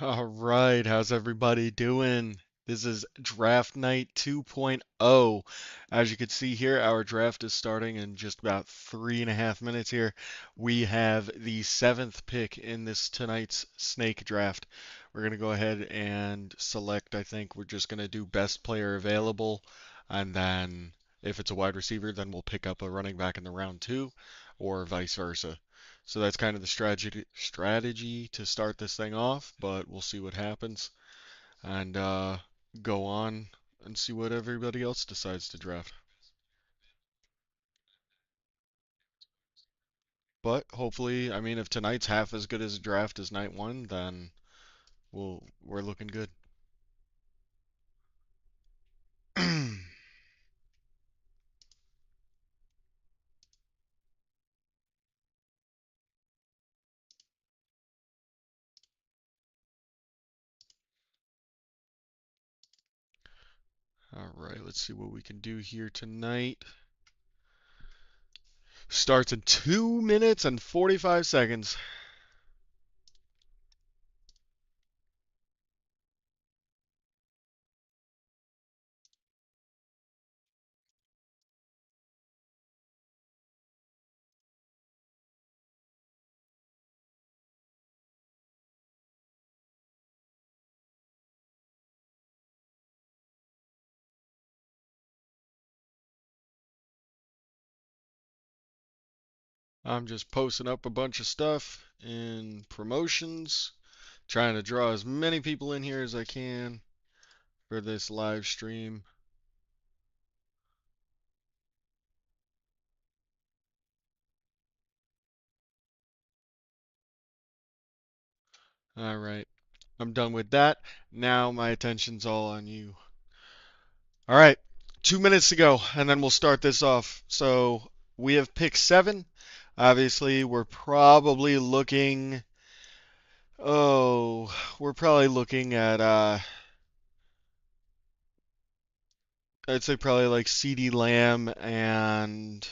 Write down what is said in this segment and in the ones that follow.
All right, how's everybody doing? This is Draft Night 2.0. As you can see here, our draft is starting in just about 3.5 minutes here. We have the seventh pick in this tonight's snake draft. We're going to go ahead and select, I think we're just going to do best player available, and then if it's a wide receiver, then we'll pick up a running back in the round two, or vice versa. So that's kind of the strategy to start this thing off, but we'll see what happens and go on and see what everybody else decides to draft. But hopefully, I mean, if tonight's half as good as a draft as night one, then we're looking good. All right, let's see what we can do here tonight. Starts in 2 minutes and 45 seconds. I'm just posting up a bunch of stuff in promotions, trying to draw as many people in here as I can for this live stream. All right, I'm done with that. Now my attention's all on you. All right, 2 minutes to go, and then we'll start this off. So we have pick seven. Obviously, we're probably looking at I'd say probably like CeeDee Lamb and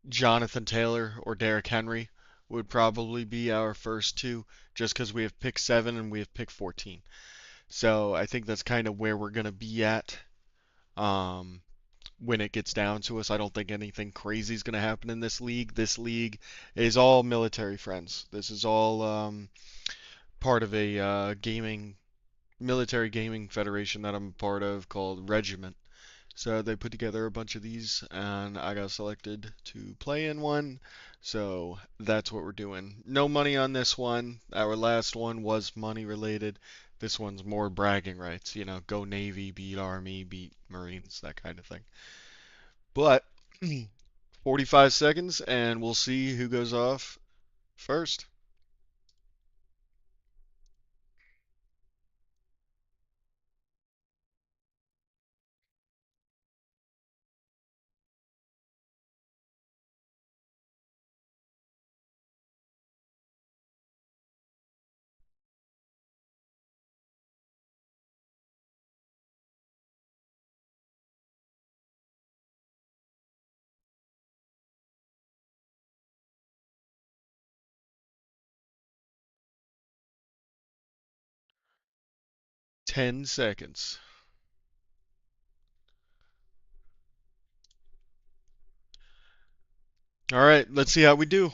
Jonathan Taylor or Derrick Henry would probably be our first two, just because we have pick seven and we have pick 14. So I think that's kind of where we're gonna be at. Um, when it gets down to us. I don't think anything crazy is going to happen in this league. This league is all military friends. This is all part of a military gaming federation that I'm a part of called Regiment. So they put together a bunch of these, and I got selected to play in one. So that's what we're doing. No money on this one. Our last one was money related. This one's more bragging rights. Go Navy, beat Army, beat Marines, that kind of thing. But 45 seconds, and we'll see who goes off first. 10 seconds. All right, let's see how we do.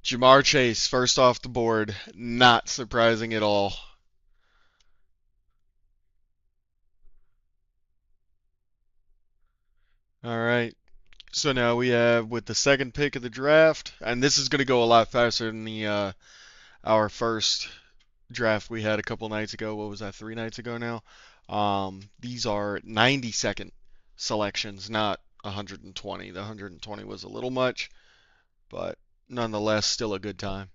Jamar Chase, first off the board. Not surprising at all. All right, so now we have with the second pick of the draft, and this is going to go a lot faster than the our first draft we had a couple nights ago. What was that? 3 nights ago now. These are 90-second selections, not 120. The 120 was a little much, but nonetheless, still a good time.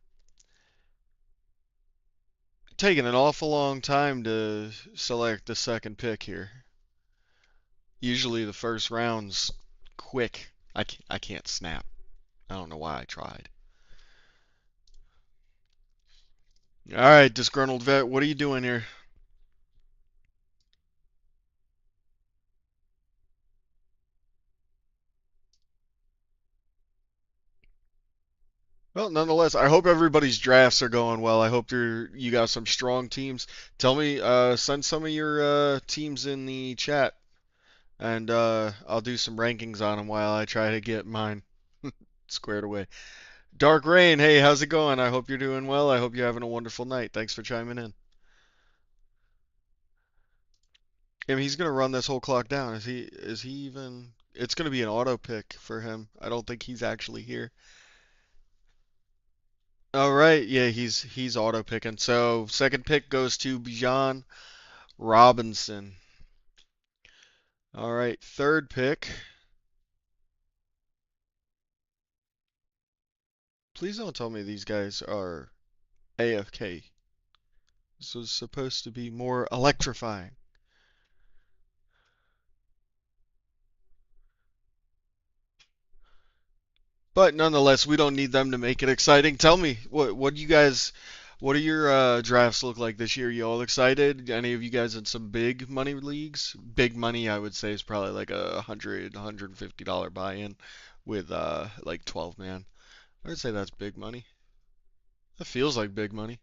Taking an awful long time to select the second pick here. Usually the first round's quick. I can't snap. I don't know why I tried. All right, disgruntled vet, what are you doing here? Well, nonetheless, I hope everybody's drafts are going well. I hope you got some strong teams. Tell me, send some of your teams in the chat, and I'll do some rankings on them while I try to get mine squared away. Dark Rain, hey, how's it going? I hope you're doing well. I hope you're having a wonderful night. Thanks for chiming in. I mean, he's gonna run this whole clock down. Is he even? It's gonna be an auto pick for him. I don't think he's actually here. All right, yeah, he's auto picking. So second pick goes to Bijan Robinson. All right, third pick. Please don't tell me these guys are AFK. This was supposed to be more electrifying. But nonetheless, we don't need them to make it exciting. Tell me, what do your drafts look like this year? You all excited? Any of you guys in some big money leagues? Big money, I would say, is probably like $150 buy-in with like 12 man. I would say that's big money. That feels like big money.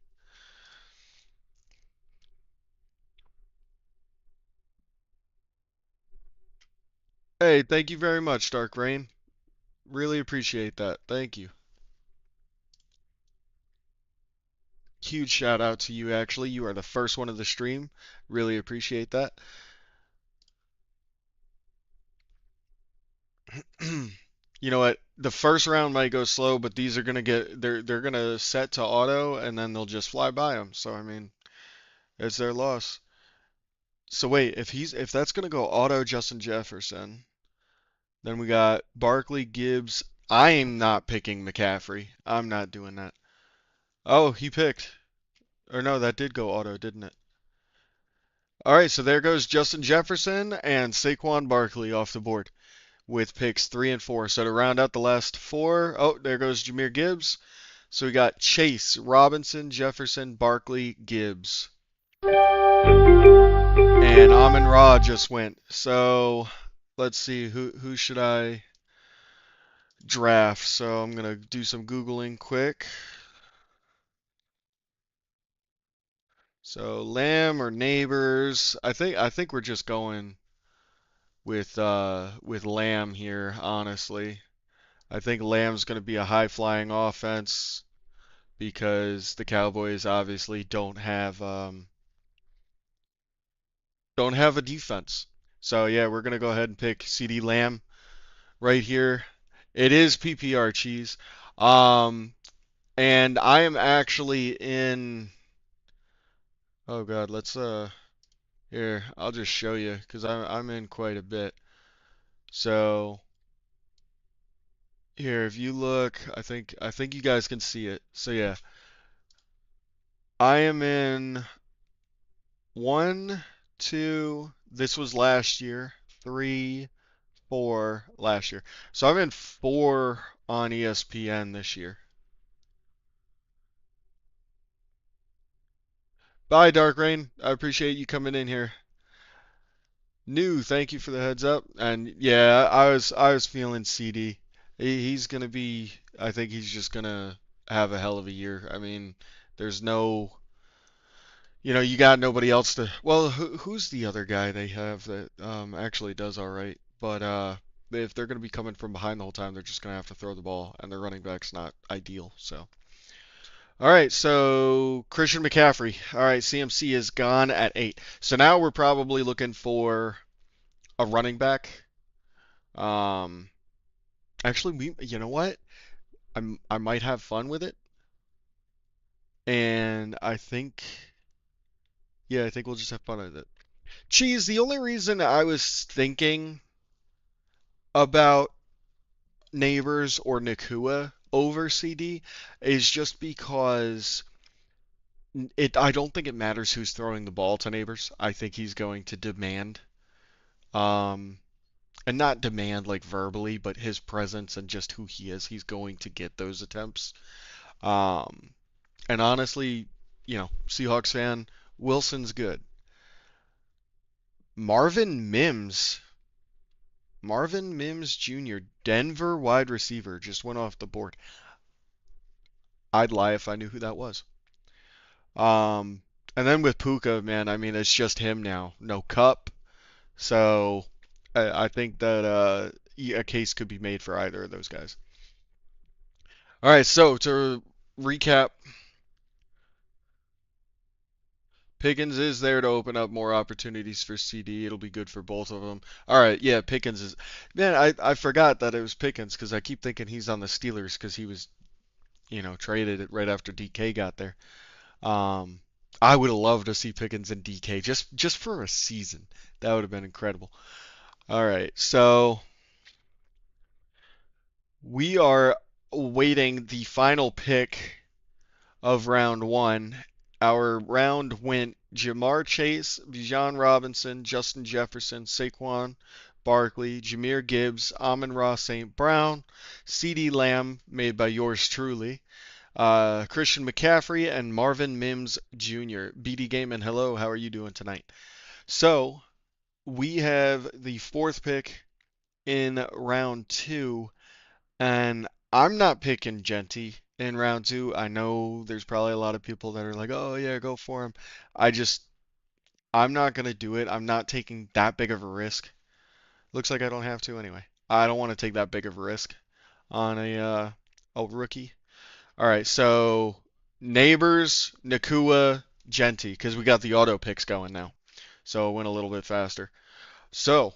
Hey, thank you very much, Dark Rain. Really appreciate that. Thank you. Huge shout out to you, actually. You are the first one of the stream. Really appreciate that. You know what? The first round might go slow, but these are gonna get they're gonna set to auto, and then they'll just fly by them. So I mean, it's their loss. So wait, if that's gonna go auto Justin Jefferson, then we got Barkley, Gibbs. I am not picking McCaffrey. I'm not doing that. Oh, he picked. Or no, that did go auto, didn't it? All right, so there goes Justin Jefferson and Saquon Barkley off the board with picks 3 and 4. So to round out the last four, oh, there goes Jahmyr Gibbs. So we got Chase, Robinson, Jefferson, Barkley, Gibbs. And Amon Ra just went. So let's see, who should I draft? So I'm gonna do some Googling quick. So Lamb or Neighbors? I think we're just going with Lamb here, honestly. I think Lamb's gonna be a high flying offense because the Cowboys obviously don't have a defense. So yeah, we're gonna go ahead and pick CD Lamb right here. It is PPR cheese. Um, and I am actually in. Oh God, let's here. I'll just show you because I'm in quite a bit. So here, if you look, I think you guys can see it. So yeah, I am in one, two. This was last year. Three, four last year. So I'm in four on ESPN this year. Bye, Dark Rain. I appreciate you coming in here. New, thank you for the heads up. And yeah, I was feeling CD. He's gonna be. I think he's just gonna have a hell of a year. I mean, there's no. You got nobody else to. Well, who's the other guy they have that actually does all right? But if they're gonna be coming from behind the whole time, they're just gonna have to throw the ball, and their running back's not ideal. So. All right, so Christian McCaffrey. All right, CMC is gone at 8. So now we're probably looking for a running back. Um, actually, you know what? I might have fun with it, and yeah, I think we'll just have fun with it. Cheese. The only reason I was thinking about Neighbors or Nakua over CD is just because I don't think it matters who's throwing the ball to Neighbors. I think he's going to demand, um, and not demand like verbally, but his presence and just who he is. He's going to get those attempts. Um, and honestly, Seahawks fan, Wilson's good. Marvin Mims, Marvin Mims Jr., Denver wide receiver, just went off the board. I'd lie if I knew who that was. Um, and then with Puka, man, I mean, it's just him now. No Cup. So I think that a case could be made for either of those guys. All right, so to recap, Pickens is there to open up more opportunities for CD. It'll be good for both of them. All right, yeah, Pickens is. Man, I forgot that it was Pickens because I keep thinking he's on the Steelers because he was, traded it right after DK got there. Um, I would have loved to see Pickens and DK just for a season. That would have been incredible. All right, so we are waiting the final pick of round one. Our round went Jamar Chase, Bijan Robinson, Justin Jefferson, Saquon Barkley, Jameer Gibbs, Amon-Ra St. Brown, CeeDee Lamb, made by yours truly, Christian McCaffrey, and Marvin Mims Jr. BD Gaiman, hello, how are you doing tonight? So, we have the fourth pick in round two, and I'm not picking Genty in round two. I know there's probably a lot of people that are like, oh, yeah, go for him. I just, I'm not going to do it. I'm not taking that big of a risk. Looks like I don't have to anyway. I don't want to take that big of a risk on a rookie. All right, so Neighbors, Nakua, Genty, because we got the auto picks going now. So it went a little bit faster. So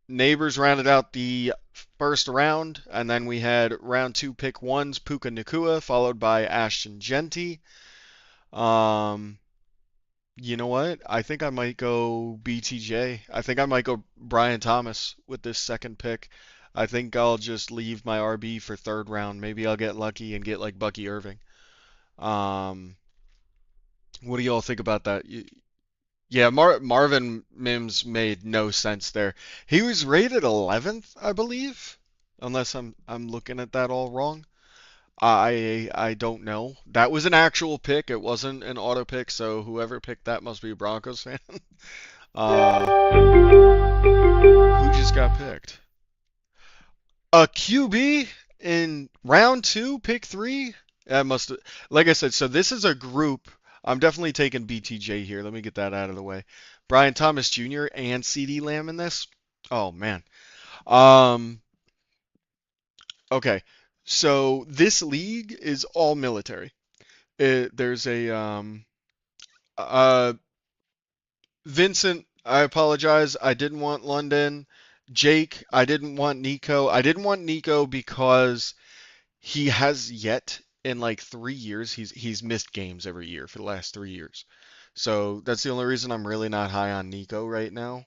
Neighbors rounded out the first round, and then we had round two pick ones, Puka Nakua, followed by Ashton Genty. Um, you know what? I think I might go BTJ. I think I might go Brian Thomas with this second pick. I think I'll just leave my RB for third round. Maybe I'll get lucky and get like Bucky Irving. Um, what do y'all think about that? Yeah, Marvin Mims made no sense there. He was rated 11th, I believe, unless I'm looking at that all wrong. I don't know. That was an actual pick. It wasn't an auto pick, so whoever picked that must be a Broncos fan. Uh, who just got picked? A QB in round two, pick three? That must, like I said, so this is a group. I'm definitely taking BTJ here. Let me get that out of the way. Brian Thomas Jr. and CeeDee Lamb in this. Oh man. Um, okay. So this league is all military. There's a uh Vincent, I apologize. I didn't want London. Jake, I didn't want Nico. I didn't want Nico because he has yet in like 3 years he's missed games every year for the last 3 years. So that's the only reason I'm really not high on Nico right now.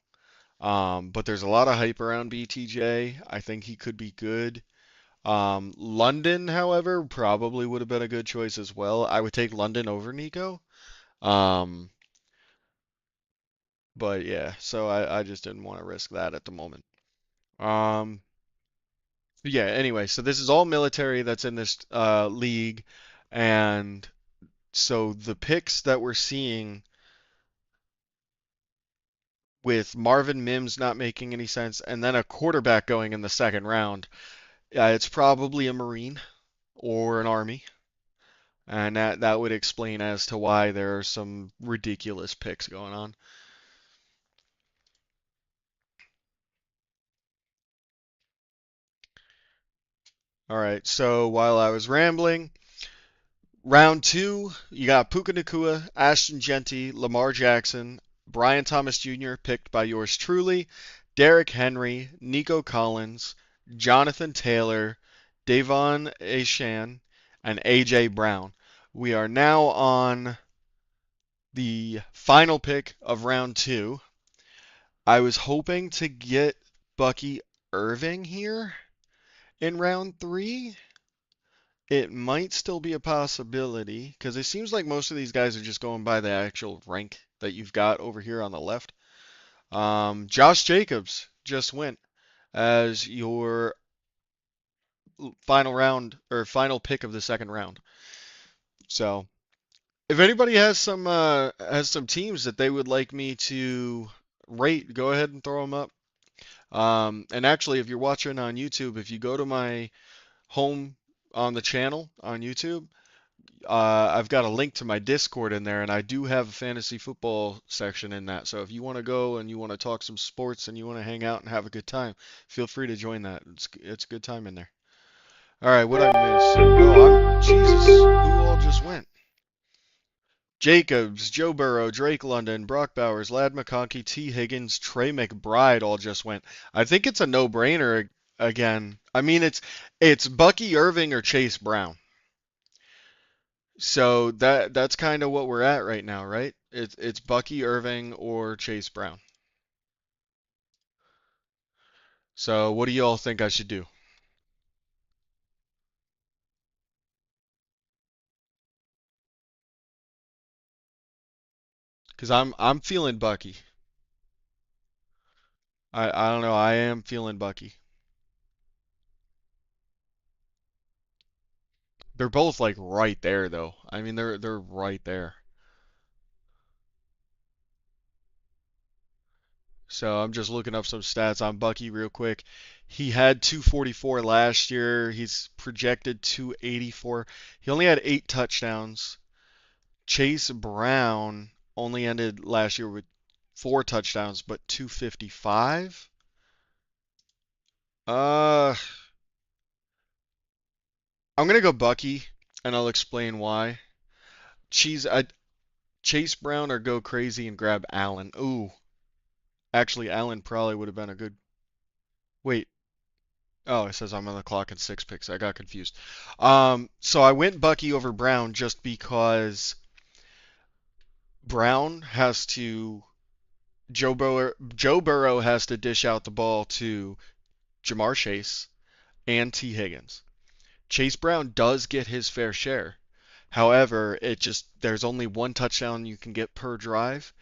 But there's a lot of hype around BTJ. I think he could be good. London, however, probably would have been a good choice as well. I would take London over Nico. Um, but yeah, so I just didn't want to risk that at the moment. Um, yeah, anyway, so this is all military that's in this league, and so the picks that we're seeing with Marvin Mims not making any sense, and then a quarterback going in the second round, it's probably a Marine or an Army, and that would explain as to why there are some ridiculous picks going on. All right, so while I was rambling, round two, you got Puka Nakua, Ashton Genty, Lamar Jackson, Brian Thomas Jr., picked by yours truly, Derrick Henry, Nico Collins, Jonathan Taylor, Davon Ashan, and AJ Brown. We are now on the final pick of round two. I was hoping to get Bucky Irving here in round three. It might still be a possibility because it seems like most of these guys are just going by the actual rank that you've got over here on the left. Josh Jacobs just went as your final round or final pick of the second round. So if anybody has some teams that they would like me to rate, go ahead and throw them up. And actually, if you're watching on YouTube, if you go to my home on the channel on YouTube, I've got a link to my Discord in there, and I do have a fantasy football section in that. So if you want to go and you want to talk some sports and you want to hang out and have a good time, feel free to join that. It's a good time in there. All right, what I miss? Oh, I'm Jesus. Who all just went? Jacobs, Joe Burrow, Drake London, Brock Bowers, Lad McConkey, T. Higgins, Trey McBride all just went. I think it's a no-brainer again. I mean, it's Bucky Irving or Chase Brown. So that's kind of what we're at right now, right? It's Bucky Irving or Chase Brown. So what do you all think I should do? Because I'm feeling Bucky. I don't know. I am feeling Bucky. They're both like right there though. I mean they're right there. So I'm just looking up some stats on Bucky real quick. He had 244 last year. He's projected 284. He only had 8 touchdowns. Chase Brown only ended last year with 4 touchdowns, but 255. Uh, I'm gonna go Bucky, and I'll explain why. Chase Brown or go crazy and grab Allen. Ooh, actually, Allen probably would have been a good. Wait, oh, it says I'm on the clock in 6 picks. I got confused. So I went Bucky over Brown just because Brown has to. Joe Burrow has to dish out the ball to Jamar Chase and T. Higgins. Chase Brown does get his fair share. However, there's only 1 touchdown you can get per drive,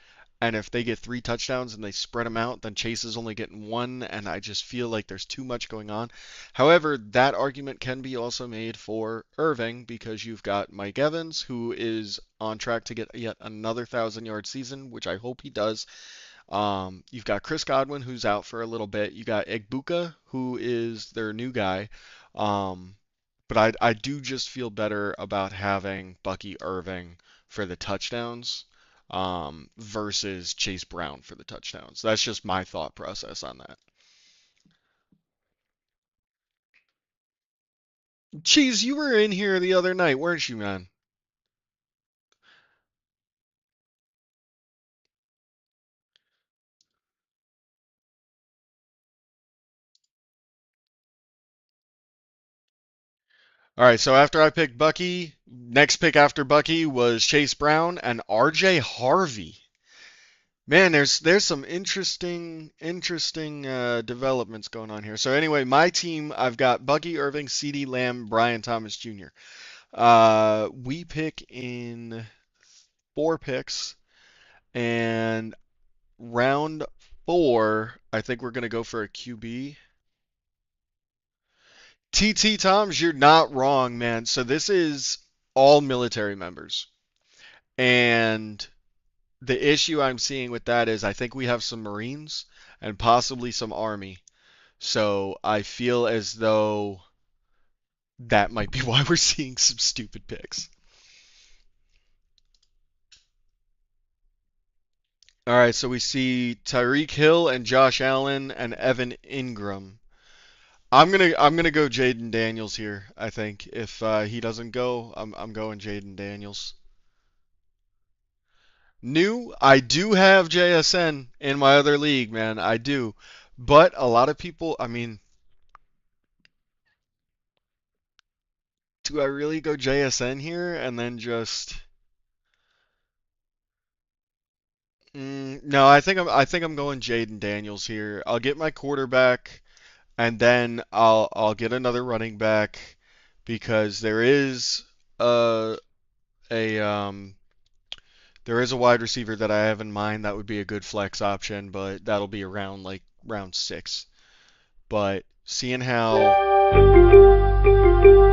and if they get 3 touchdowns and they spread them out, then Chase is only getting one, and I just feel like there's too much going on. However, that argument can be also made for Irving because you've got Mike Evans, who is on track to get yet another 1,000-yard season, which I hope he does. You've got Chris Godwin, who's out for a little bit. You got Egbuka, who is their new guy. Um, but I do just feel better about having Bucky Irving for the touchdowns versus Chase Brown for the touchdowns. That's just my thought process on that. Cheese, you were in here the other night, weren't you, man? All right, so after I picked Bucky, next pick after Bucky was Chase Brown and RJ Harvey. Man, there's some interesting developments going on here. So anyway, my team, I've got Bucky Irving, CeeDee Lamb, Brian Thomas Jr. We pick in 4 picks, and round 4, I think we're gonna go for a QB. TT Toms, you're not wrong, man. So this is all military members, and the issue I'm seeing with that is I think we have some Marines and possibly some Army. So I feel as though that might be why we're seeing some stupid picks. All right, so we see Tyreek Hill and Josh Allen and Evan Ingram. I'm gonna go Jaden Daniels here. I think if he doesn't go, I'm going Jaden Daniels. New, I do have JSN in my other league, man. I do, but a lot of people. I mean, do I really go JSN here and then just? No, I think I'm going Jaden Daniels here. I'll get my quarterback, and then I'll get another running back because a a um there is a wide receiver that I have in mind that would be a good flex option, but that'll be around like round 6. But seeing how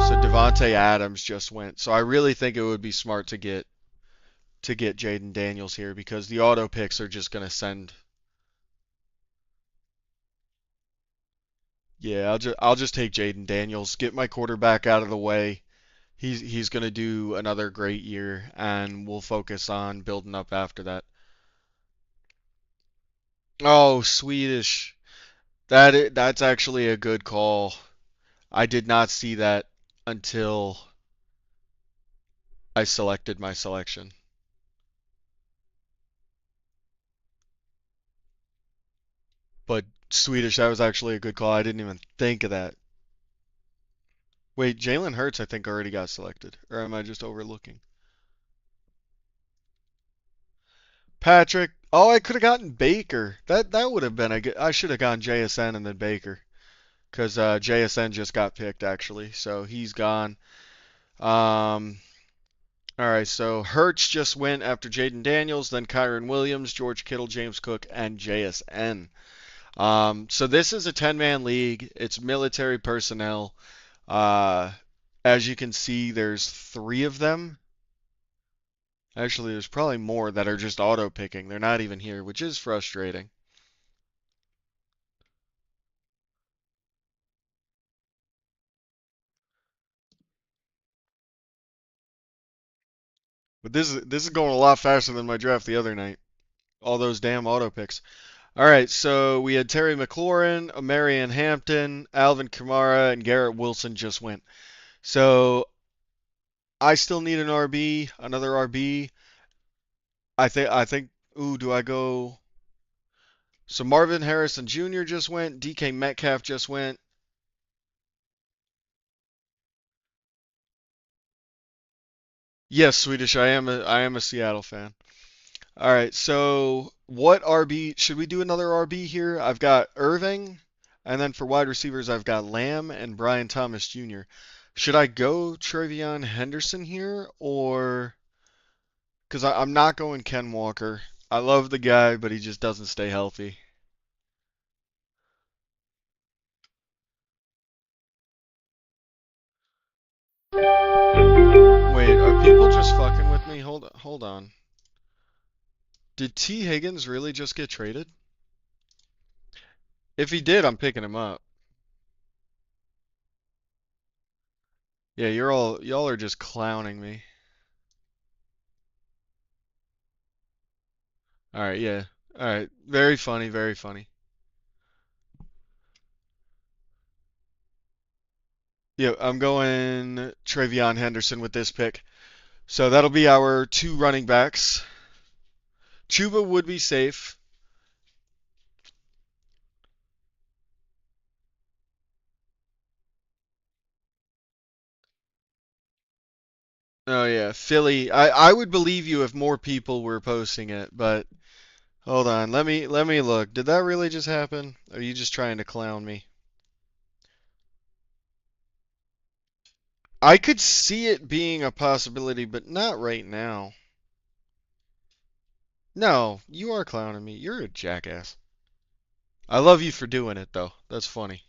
so Devonte Adams just went, so I really think it would be smart to get Jaden Daniels here because the auto picks are just gonna send. Yeah, I'll just take Jaden Daniels, get my quarterback out of the way. he's gonna do another great year, and we'll focus on building up after that. Oh, Swedish. That's actually a good call. I did not see that until I selected my selection. But Swedish, that was actually a good call. I didn't even think of that. Wait, Jalen Hurts, I think already got selected, or am I just overlooking? Patrick. Oh, I could have gotten Baker. That would have been a good. I should have gone JSN and then Baker, because JSN just got picked actually, so he's gone. Um, all right, so Hurts just went after Jaden Daniels, then Kyron Williams, George Kittle, James Cook, and JSN. So this is a 10-man league. It's military personnel. Uh, as you can see, there's three of them. Actually, there's probably more that are just auto picking. They're not even here, which is frustrating. But this is going a lot faster than my draft the other night. All those damn auto picks. All right, so we had Terry McLaurin, Marion Hampton, Alvin Kamara, and Garrett Wilson just went. So I still need an RB, another RB. I think. Ooh, do I go? So Marvin Harrison Jr. just went. DK Metcalf just went. Yes, Swedish. I am a Seattle fan. All right, so what RB should we do another RB here? I've got Irving, and then for wide receivers, I've got Lamb and Brian Thomas Jr. Should I go Trevion Henderson here, or because I'm not going Ken Walker? I love the guy, but he just doesn't stay healthy. Wait, are people just fucking with me? Hold on. Did T. Higgins really just get traded? If he did, I'm picking him up. Yeah, y'all are just clowning me. All right, yeah. All right. Very funny, very funny. Yeah, I'm going Travion Henderson with this pick. So that'll be our two running backs. Chuba would be safe. Oh yeah, Philly. I would believe you if more people were posting it, but hold on. Let me look. Did that really just happen? Or are you just trying to clown me? I could see it being a possibility, but not right now. No, you are clowning me. You're a jackass. I love you for doing it though. That's funny.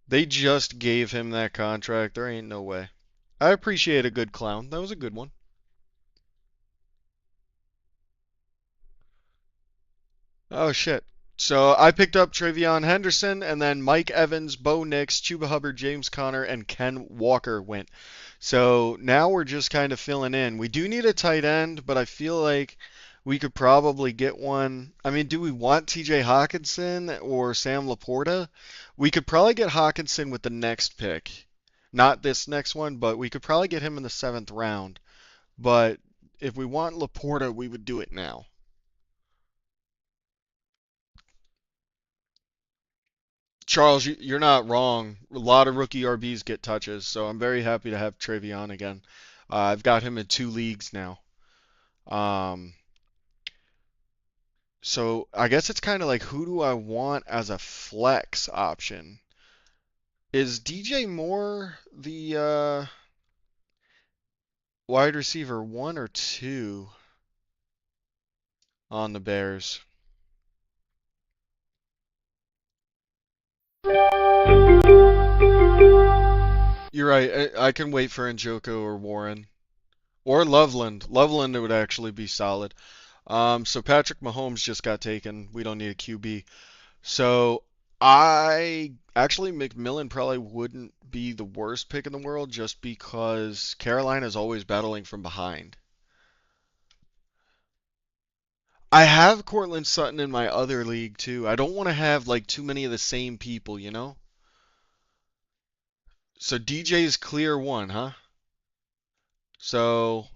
They just gave him that contract. There ain't no way. I appreciate a good clown. That was a good one. Oh shit. So I picked up Travion Henderson, and then Mike Evans, Bo Nix, Chuba Hubbard, James Conner, and Ken Walker went. So now we're just kind of filling in. We do need a tight end, but I feel like we could probably get one. I mean, do we want TJ Hawkinson or Sam Laporta? We could probably get Hawkinson with the next pick. Not this next one, but we could probably get him in the seventh round. But if we want Laporta, we would do it now. Charles, you're not wrong. A lot of rookie RBs get touches, so I'm very happy to have Travion again. I've got him in two leagues now. Um, so I guess it's kind of like who do I want as a flex option? Is DJ Moore the wide receiver one or two on the Bears? You're right. I can wait for Njoku or Warren or Loveland. Loveland would actually be solid. So Patrick Mahomes just got taken. We don't need a QB. So I actually McMillan probably wouldn't be the worst pick in the world just because Carolina's always battling from behind. I have Cortland Sutton in my other league too. I don't want to have like too many of the same people, you know? So DJ's clear one, huh? So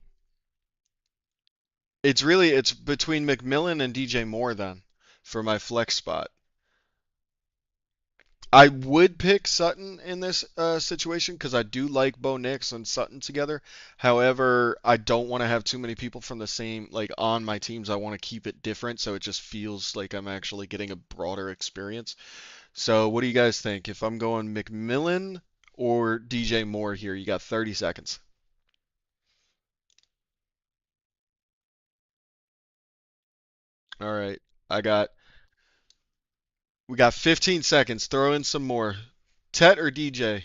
it's between McMillan and DJ Moore then for my flex spot. I would pick Sutton in this situation because I do like Bo Nix and Sutton together. However, I don't want to have too many people from the same like on my teams. I want to keep it different so it just feels like I'm actually getting a broader experience. So, what do you guys think? If I'm going McMillan or DJ Moore here, you got 30 seconds. All right. I got we got 15 seconds. Throw in some more. Tet or DJ?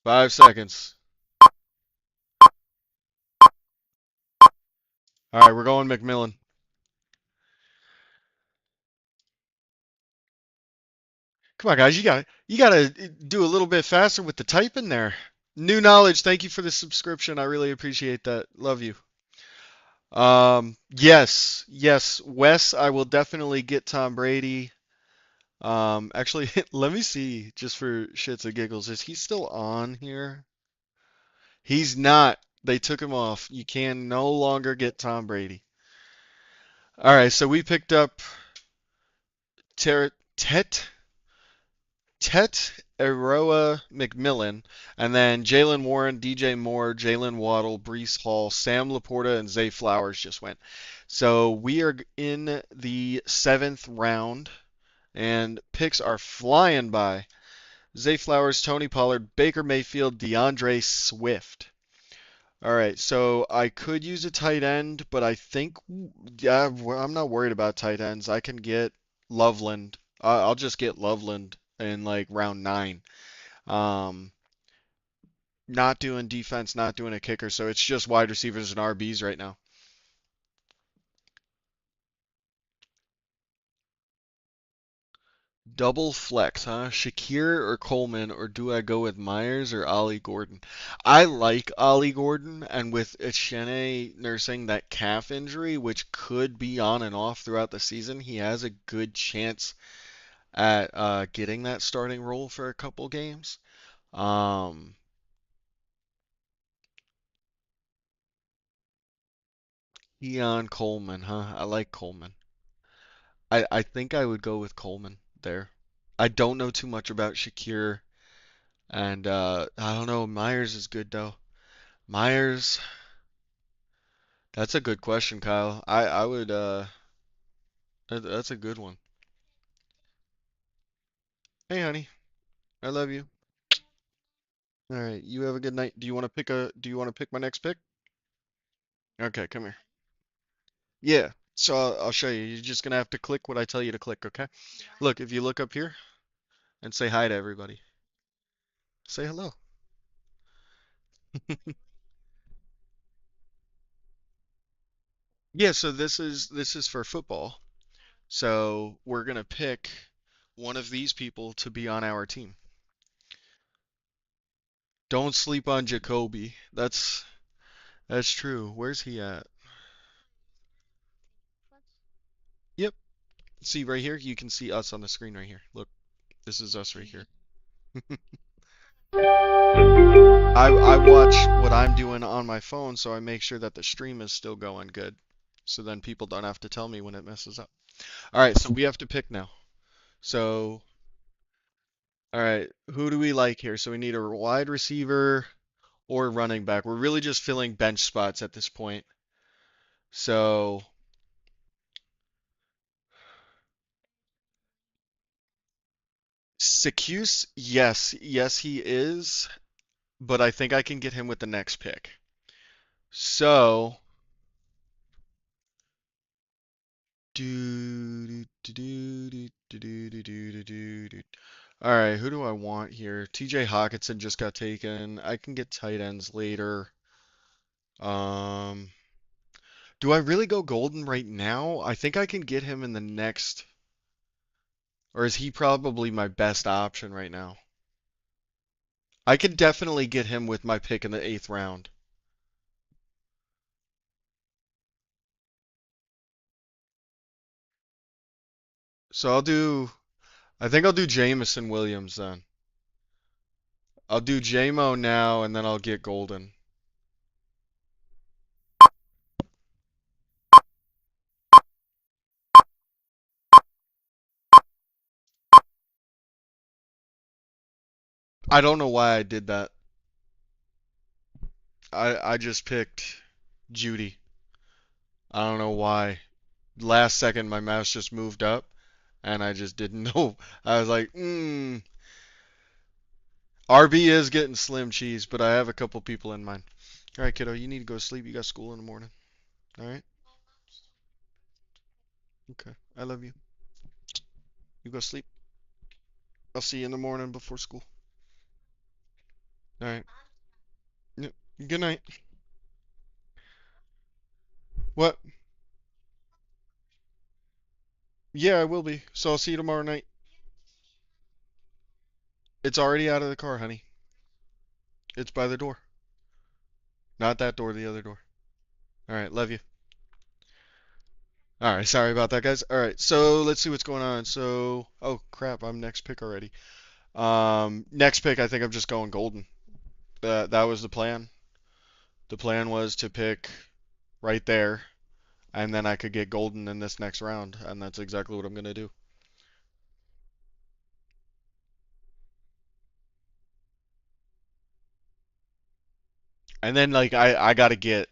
5 seconds. All right, we're going McMillan. Come on, guys, you gotta do a little bit faster with the typing there. New knowledge. Thank you for the subscription. I really appreciate that. Love you. Yes, yes, Wes. I will definitely get Tom Brady. Actually, let me see, just for shits and giggles. Is he still on here? He's not. They took him off. You can no longer get Tom Brady. All right, so we picked up Ter Tet Tet Eroa McMillan, and then Jalen Warren, DJ Moore, Jalen Waddle, Brees Hall, Sam Laporta, and Zay Flowers just went. So we are in the seventh round, and picks are flying by. Zay Flowers, Tony Pollard, Baker Mayfield, DeAndre Swift. All right, so I could use a tight end, but I think, yeah, I'm not worried about tight ends. I can get Loveland. I'll just get Loveland in like round nine. Um, Not doing defense, not doing a kicker, so it's just wide receivers and RBs right now. Double flex, huh? Shakir or Coleman, or do I go with Myers or Ollie Gordon? I like Ollie Gordon, and with Etienne nursing that calf injury, which could be on and off throughout the season, he has a good chance at getting that starting role for a couple games. Um, Keon Coleman, huh? I like Coleman. I think I would go with Coleman there. I don't know too much about Shakir, and I don't know. Myers is good though. Myers, that's a good question, Kyle. I would that's a good one. Hey, honey, I love you. All right, you have a good night. Do you want to pick my next pick? Okay, come here. Yeah. So I'll show you. You're just gonna have to click what I tell you to click, okay? Look, if you look up here and say hi to everybody. Say hello. Yeah, so this is for football. So we're gonna pick one of these people to be on our team. Don't sleep on Jacoby. That's true. Where's he at? Yep. See right here? You can see us on the screen right here. Look, this is us right here. I watch what I'm doing on my phone, so I make sure that the stream is still going good. So then people don't have to tell me when it messes up. All right, so we have to pick now. So, all right, who do we like here? So we need a wide receiver or running back. We're really just filling bench spots at this point. So, Sicuse, yes, yes he is, but I think I can get him with the next pick. So, do do do do do do do do do do. All right, who do I want here? TJ Hawkinson just got taken. I can get tight ends later. Um, Do I really go Golden right now? I think I can get him in the next, or is he probably my best option right now? I could definitely get him with my pick in the eighth round. So I think I'll do Jamison Williams then. I'll do JMO now and then I'll get Golden. I don't know why I did that. I just picked Judy. I don't know why. Last second my mouse just moved up and I just didn't know. I was like, RB is getting slim cheese, but I have a couple people in mind. All right, kiddo, you need to go to sleep. You got school in the morning. All right? Okay. I love you. You go sleep. I'll see you in the morning before school. All right. Yep. Good night. What? Yeah, I will be. So I'll see you tomorrow night. It's already out of the car, honey. It's by the door. Not that door, the other door. All right, love you. All right, sorry about that, guys. All right, so let's see what's going on. So, oh crap, I'm next pick already. Next pick, I think I'm just going golden. That was the plan. The plan was to pick right there, and then I could get golden in this next round, and that's exactly what I'm gonna do. And then like I gotta get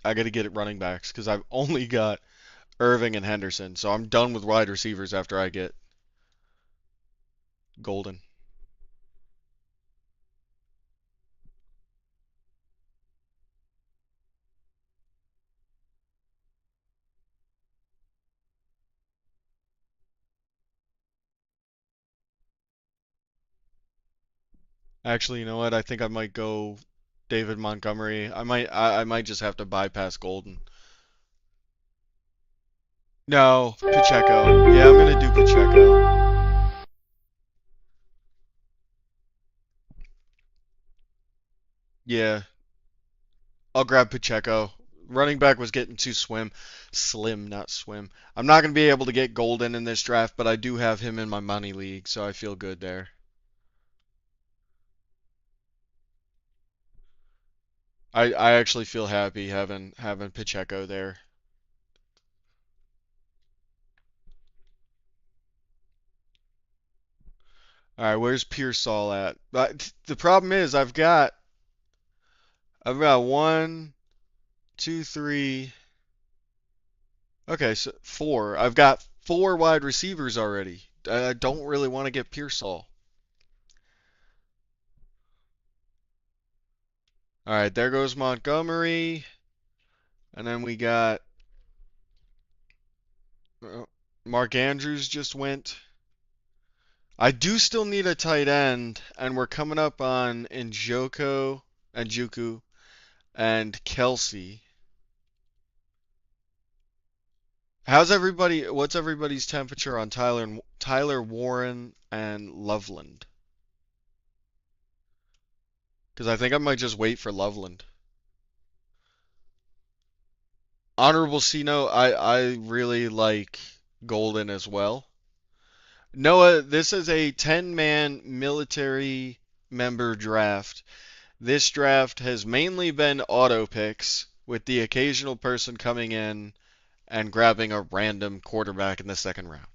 it running backs because I've only got Irving and Henderson, so I'm done with wide receivers after I get golden. Actually, you know what? I think I might go David Montgomery. I might just have to bypass Golden. No, Pacheco. Yeah, I'm gonna do Pacheco. Yeah, I'll grab Pacheco. Running back was getting too slim, not swim. I'm not gonna be able to get Golden in this draft, but I do have him in my money league, so I feel good there. I actually feel happy having Pacheco there. All right, where's Pearsall at? But the problem is I've got one, two, three. Okay, so four. I've got four wide receivers already. I don't really want to get Pearsall. All right, there goes Montgomery, and then we got uh, Mark Andrews just went. I do still need a tight end, and we're coming up on Njoku, and Kelsey. What's everybody's temperature on Tyler Warren and Loveland? Because I think I might just wait for Loveland. Honorable C note, I really like Golden as well. Noah, this is a 10-man military member draft. This draft has mainly been auto picks, with the occasional person coming in and grabbing a random quarterback in the second round.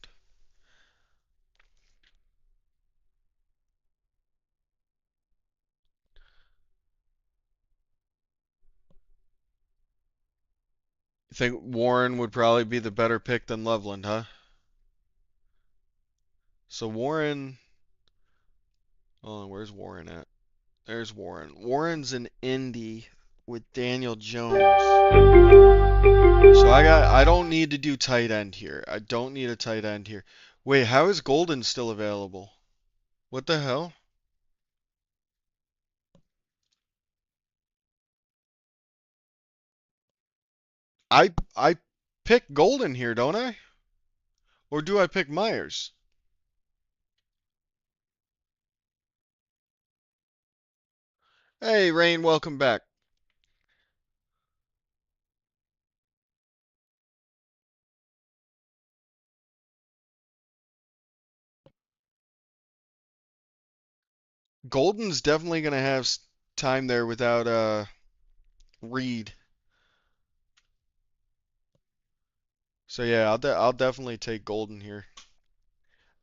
You think Warren would probably be the better pick than Loveland, huh? So Warren, oh, where's Warren at? There's Warren. Warren's in Indy with Daniel Jones. So I don't need to do tight end here. I don't need a tight end here. Wait, how is Golden still available? What the hell? I pick Golden here, don't I? Or do I pick Myers? Hey, Rain, welcome back. Golden's definitely gonna have time there without Reed. So yeah, I'll definitely take Golden here.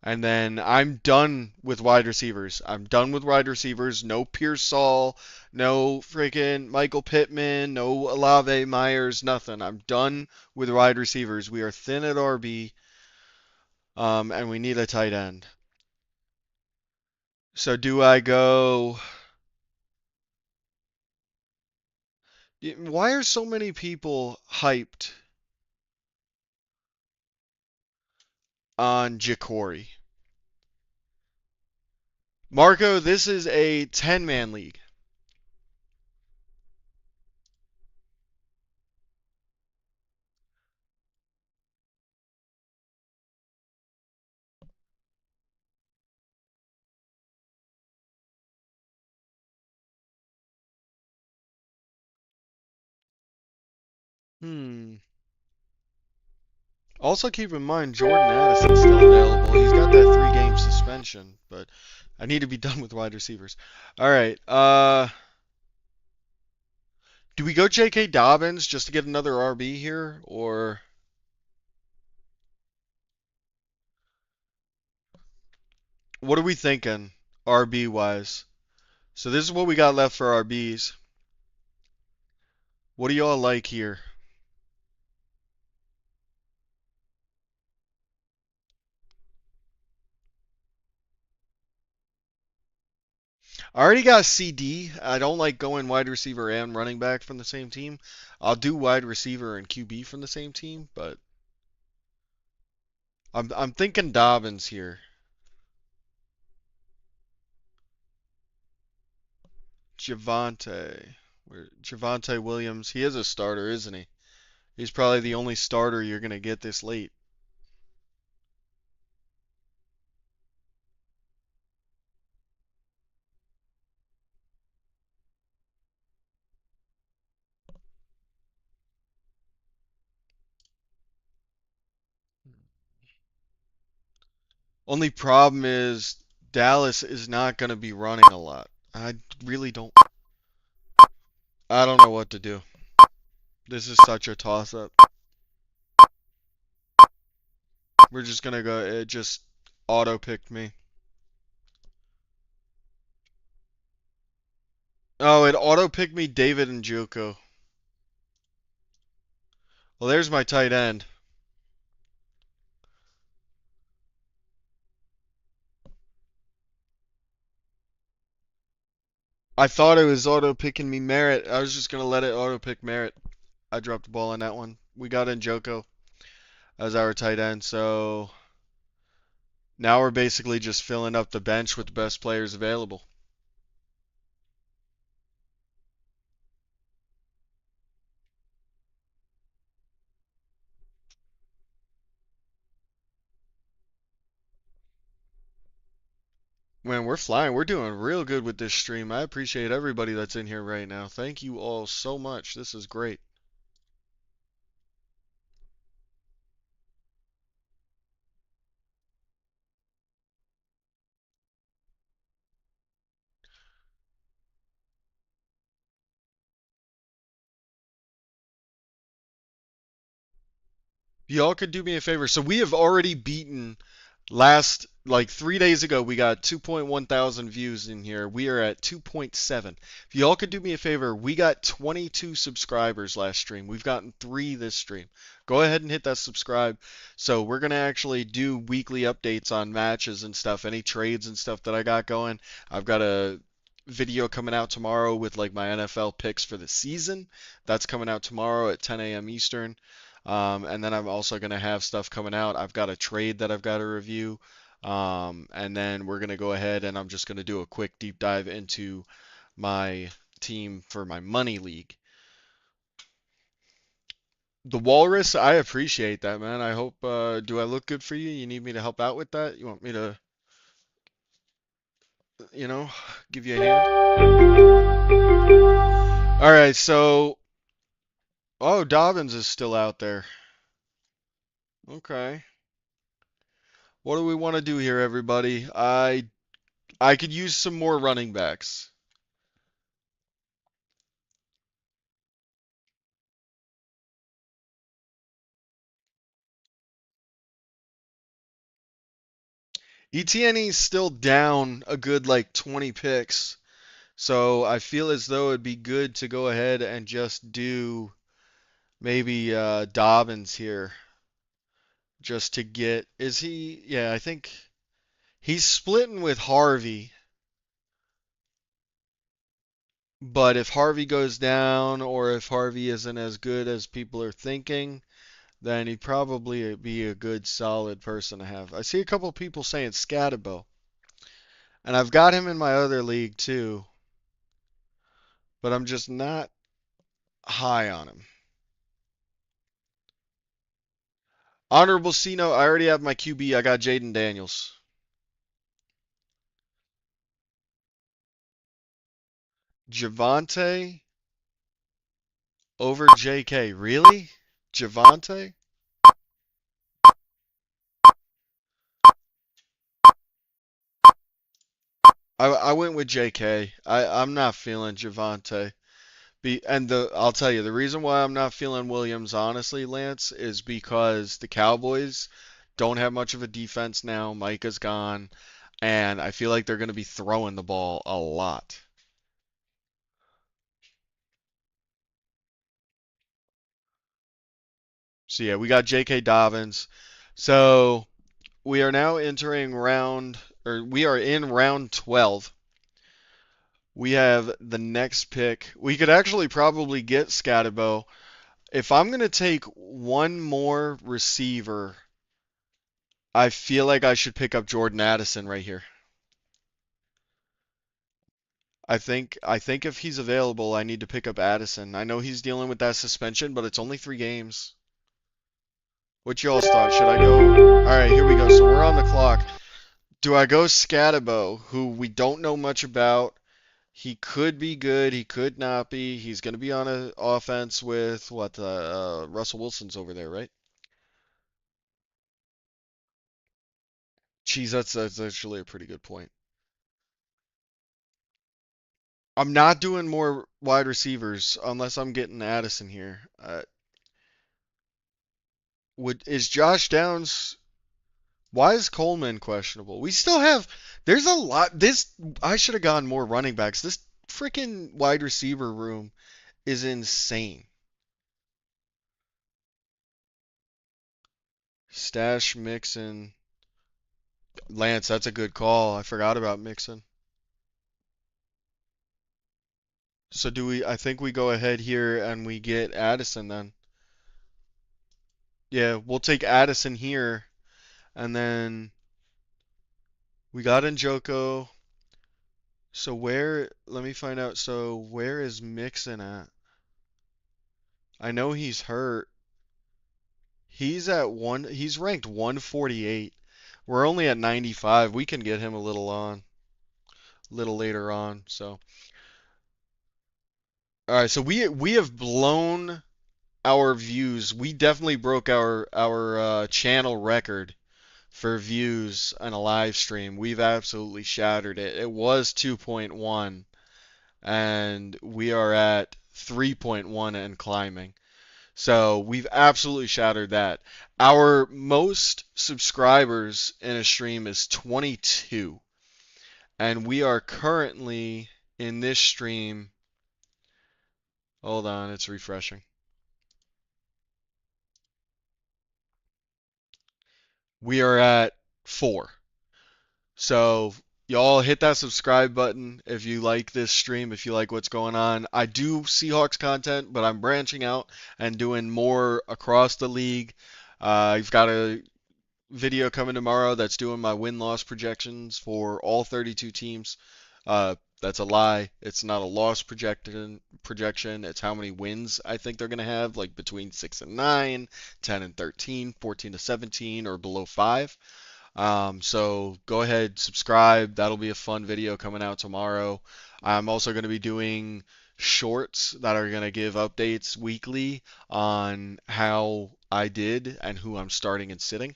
And then I'm done with wide receivers. I'm done with wide receivers. No Pearsall, no freaking Michael Pittman, no Olave Myers, nothing. I'm done with wide receivers. We are thin at RB, and we need a tight end. So do I go? Why are so many people hyped on Jacory? Marco, this is a 10-man league. Hmm. Also keep in mind Jordan Addison's still available. He's got that 3-game suspension, but I need to be done with wide receivers. All right. Do we go J.K. Dobbins just to get another RB here, or what are we thinking RB wise? So this is what we got left for RBs. What do y'all like here? I already got CD. I don't like going wide receiver and running back from the same team. I'll do wide receiver and QB from the same team, but I'm thinking Dobbins here. Javante. Javante Williams. He is a starter, isn't he? He's probably the only starter you're gonna get this late. Only problem is Dallas is not gonna be running a lot. I really don't. I don't know what to do. This is such a toss up. We're just gonna go. It just auto picked me. Oh, it auto picked me David and Joko. Well, there's my tight end. I thought it was auto picking me Merritt. I was just gonna let it auto pick Merritt. I dropped the ball on that one. We got in Joko as our tight end, so now we're basically just filling up the bench with the best players available. Man, we're flying. We're doing real good with this stream. I appreciate everybody that's in here right now. Thank you all so much. This is great. Y'all could do me a favor. So we have already beaten last, like 3 days ago, we got 2.1 thousand views in here. We are at 2.7. If y'all could do me a favor, we got 22 subscribers last stream. We've gotten 3 this stream. Go ahead and hit that subscribe. So we're going to actually do weekly updates on matches and stuff, any trades and stuff that I got going. I've got a video coming out tomorrow with like my NFL picks for the season. That's coming out tomorrow at 10 a.m. Eastern. And then I'm also going to have stuff coming out. I've got a trade that I've got to review. And then we're going to go ahead and I'm just going to do a quick deep dive into my team for my money league. The walrus, I appreciate that, man. I hope, do I look good for you? You need me to help out with that? You want me to, you know, give you a hand? All right, so, oh, Dobbins is still out there. Okay. What do we want to do here, everybody? I could use some more running backs. ETNE's still down a good like 20 picks. So I feel as though it'd be good to go ahead and just do maybe Dobbins here just to get is he yeah, I think he's splitting with Harvey, but if Harvey goes down or if Harvey isn't as good as people are thinking, then he'd probably be a good solid person to have. I see a couple people saying Scatabo, and I've got him in my other league too, but I'm just not high on him. Honorable C note, I already have my QB. I got Jaden Daniels. Javante over JK. Really? Javante? I went with JK. I'm not feeling Javante. I'll tell you the reason why I'm not feeling Williams honestly, Lance, is because the Cowboys don't have much of a defense now. Micah's gone, and I feel like they're going to be throwing the ball a lot. So yeah, we got J.K. Dobbins. So we are now entering we are in round 12. We have the next pick. We could actually probably get Scatabo. If I'm going to take one more receiver, I feel like I should pick up Jordan Addison right here. I think if he's available, I need to pick up Addison. I know he's dealing with that suspension, but it's only 3 games. What y'all's thought? Should I go? All right, here we go. So we're on the clock. Do I go Scatabo, who we don't know much about? He could be good. He could not be. He's going to be on an offense with what? Russell Wilson's over there, right? Geez, that's actually a pretty good point. I'm not doing more wide receivers unless I'm getting Addison here. Would is Josh Downs? Why is Coleman questionable? We still have. There's a lot. I should have gone more running backs. This freaking wide receiver room is insane. Stash Mixon. Lance, that's a good call. I forgot about Mixon. So do we? I think we go ahead here and we get Addison then. Yeah, we'll take Addison here, and then we got Njoko. So where? Let me find out. So where is Mixon at? I know he's hurt. He's at one. He's ranked 148. We're only at 95. We can get him a little later on. So all right. So we have blown our views. We definitely broke our channel record for views on a live stream. We've absolutely shattered it. It was 2.1 and we are at 3.1 and climbing. So we've absolutely shattered that. Our most subscribers in a stream is 22 and we are currently in this stream. Hold on, it's refreshing. We are at 4. So y'all hit that subscribe button if you like this stream, if you like what's going on. I do Seahawks content, but I'm branching out and doing more across the league. I've got a video coming tomorrow that's doing my win-loss projections for all 32 teams. That's a lie. It's not a loss projection. It's how many wins I think they're going to have, like between 6 and 9, 10 and 13, 14 to 17, or below 5. So go ahead, subscribe. That'll be a fun video coming out tomorrow. I'm also going to be doing shorts that are going to give updates weekly on how I did and who I'm starting and sitting.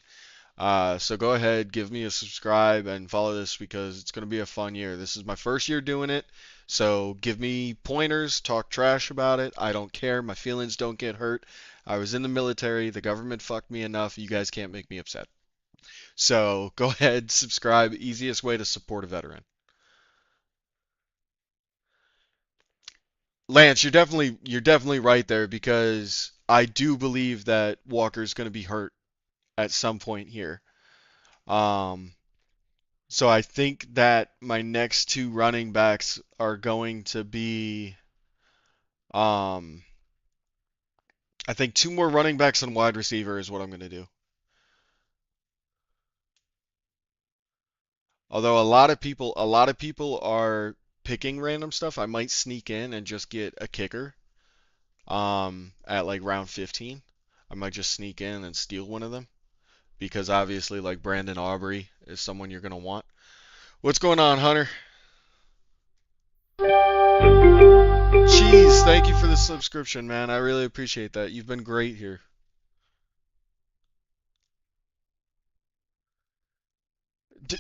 So go ahead, give me a subscribe and follow this because it's going to be a fun year. This is my first year doing it, so give me pointers, talk trash about it. I don't care. My feelings don't get hurt. I was in the military. The government fucked me enough. You guys can't make me upset. So go ahead, subscribe. Easiest way to support a veteran. Lance, you're definitely right there because I do believe that Walker's going to be hurt at some point here. Um, So I think that my next two running backs are going to be um I think two more running backs and wide receiver is what I'm going to do. Although a lot of people are picking random stuff, I might sneak in and just get a kicker at like round 15. I might just sneak in and steal one of them because obviously like Brandon Aubrey is someone you're going to want. What's going on, Hunter? Cheese, thank you for the subscription, man. I really appreciate that. You've been great here.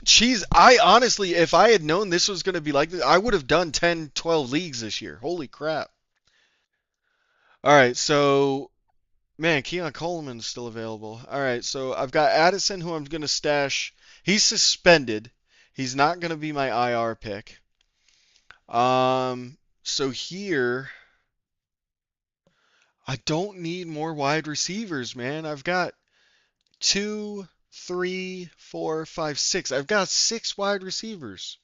Cheese, I honestly, if I had known this was going to be like this, I would have done 10, 12 leagues this year. Holy crap. All right, so, man, Keon Coleman's still available. All right, so I've got Addison, who I'm going to stash. He's suspended. He's not going to be my IR pick. So here, I don't need more wide receivers, man. I've got two, three, four, five, six. I've got six wide receivers.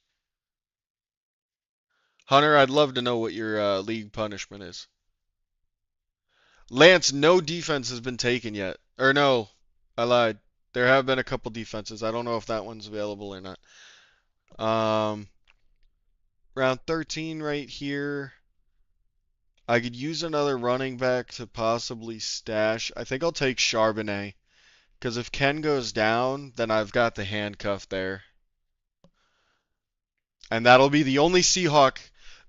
Hunter, I'd love to know what your league punishment is. Lance, no defense has been taken yet. Or no, I lied. There have been a couple defenses. I don't know if that one's available or not. Um, round 13 right here. I could use another running back to possibly stash. I think I'll take Charbonnet. Because if Ken goes down, then I've got the handcuff there. And that'll be the only Seahawk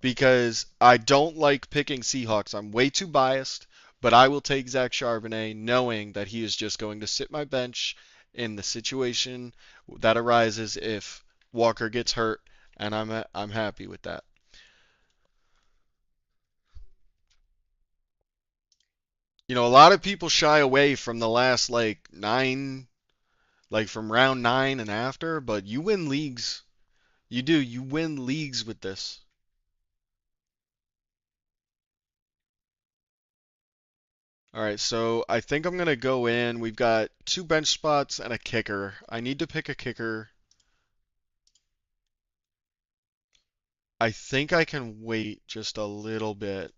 because I don't like picking Seahawks. I'm way too biased, but I will take Zach Charbonnet knowing that he is just going to sit my bench in the situation that arises if Walker gets hurt, and I'm happy with that. You know, a lot of people shy away from the last like 9, like from round 9 and after, but you win leagues. You do. You win leagues with this. All right, so I think I'm gonna go in. We've got two bench spots and a kicker. I need to pick a kicker. I think I can wait just a little bit.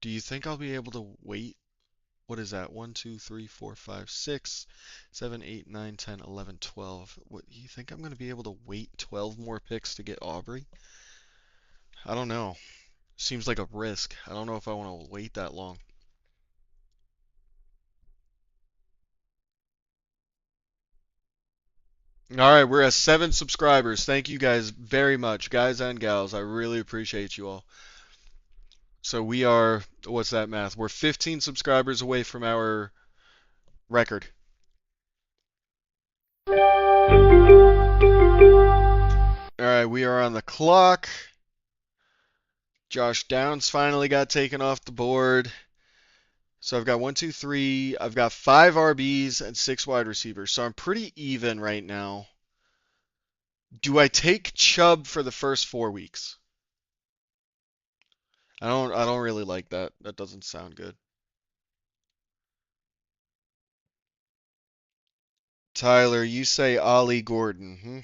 Do you think I'll be able to wait? What is that? 1, 2, 3, 4, 5, 6, 7, 8, 9, 10, 11, 12. What, you think I'm gonna be able to wait 12 more picks to get Aubrey? I don't know. Seems like a risk. I don't know if I want to wait that long. All right, we're at 7 subscribers. Thank you guys very much, guys and gals. I really appreciate you all. So we are, what's that math? We're 15 subscribers away from our record. All right, we are on the clock. Josh Downs finally got taken off the board. So I've got one, two, three. I've got 5 RBs and 6 wide receivers. So I'm pretty even right now. Do I take Chubb for the first 4 weeks? I don't really like that. That doesn't sound good. Tyler, you say Ollie Gordon. Hmm?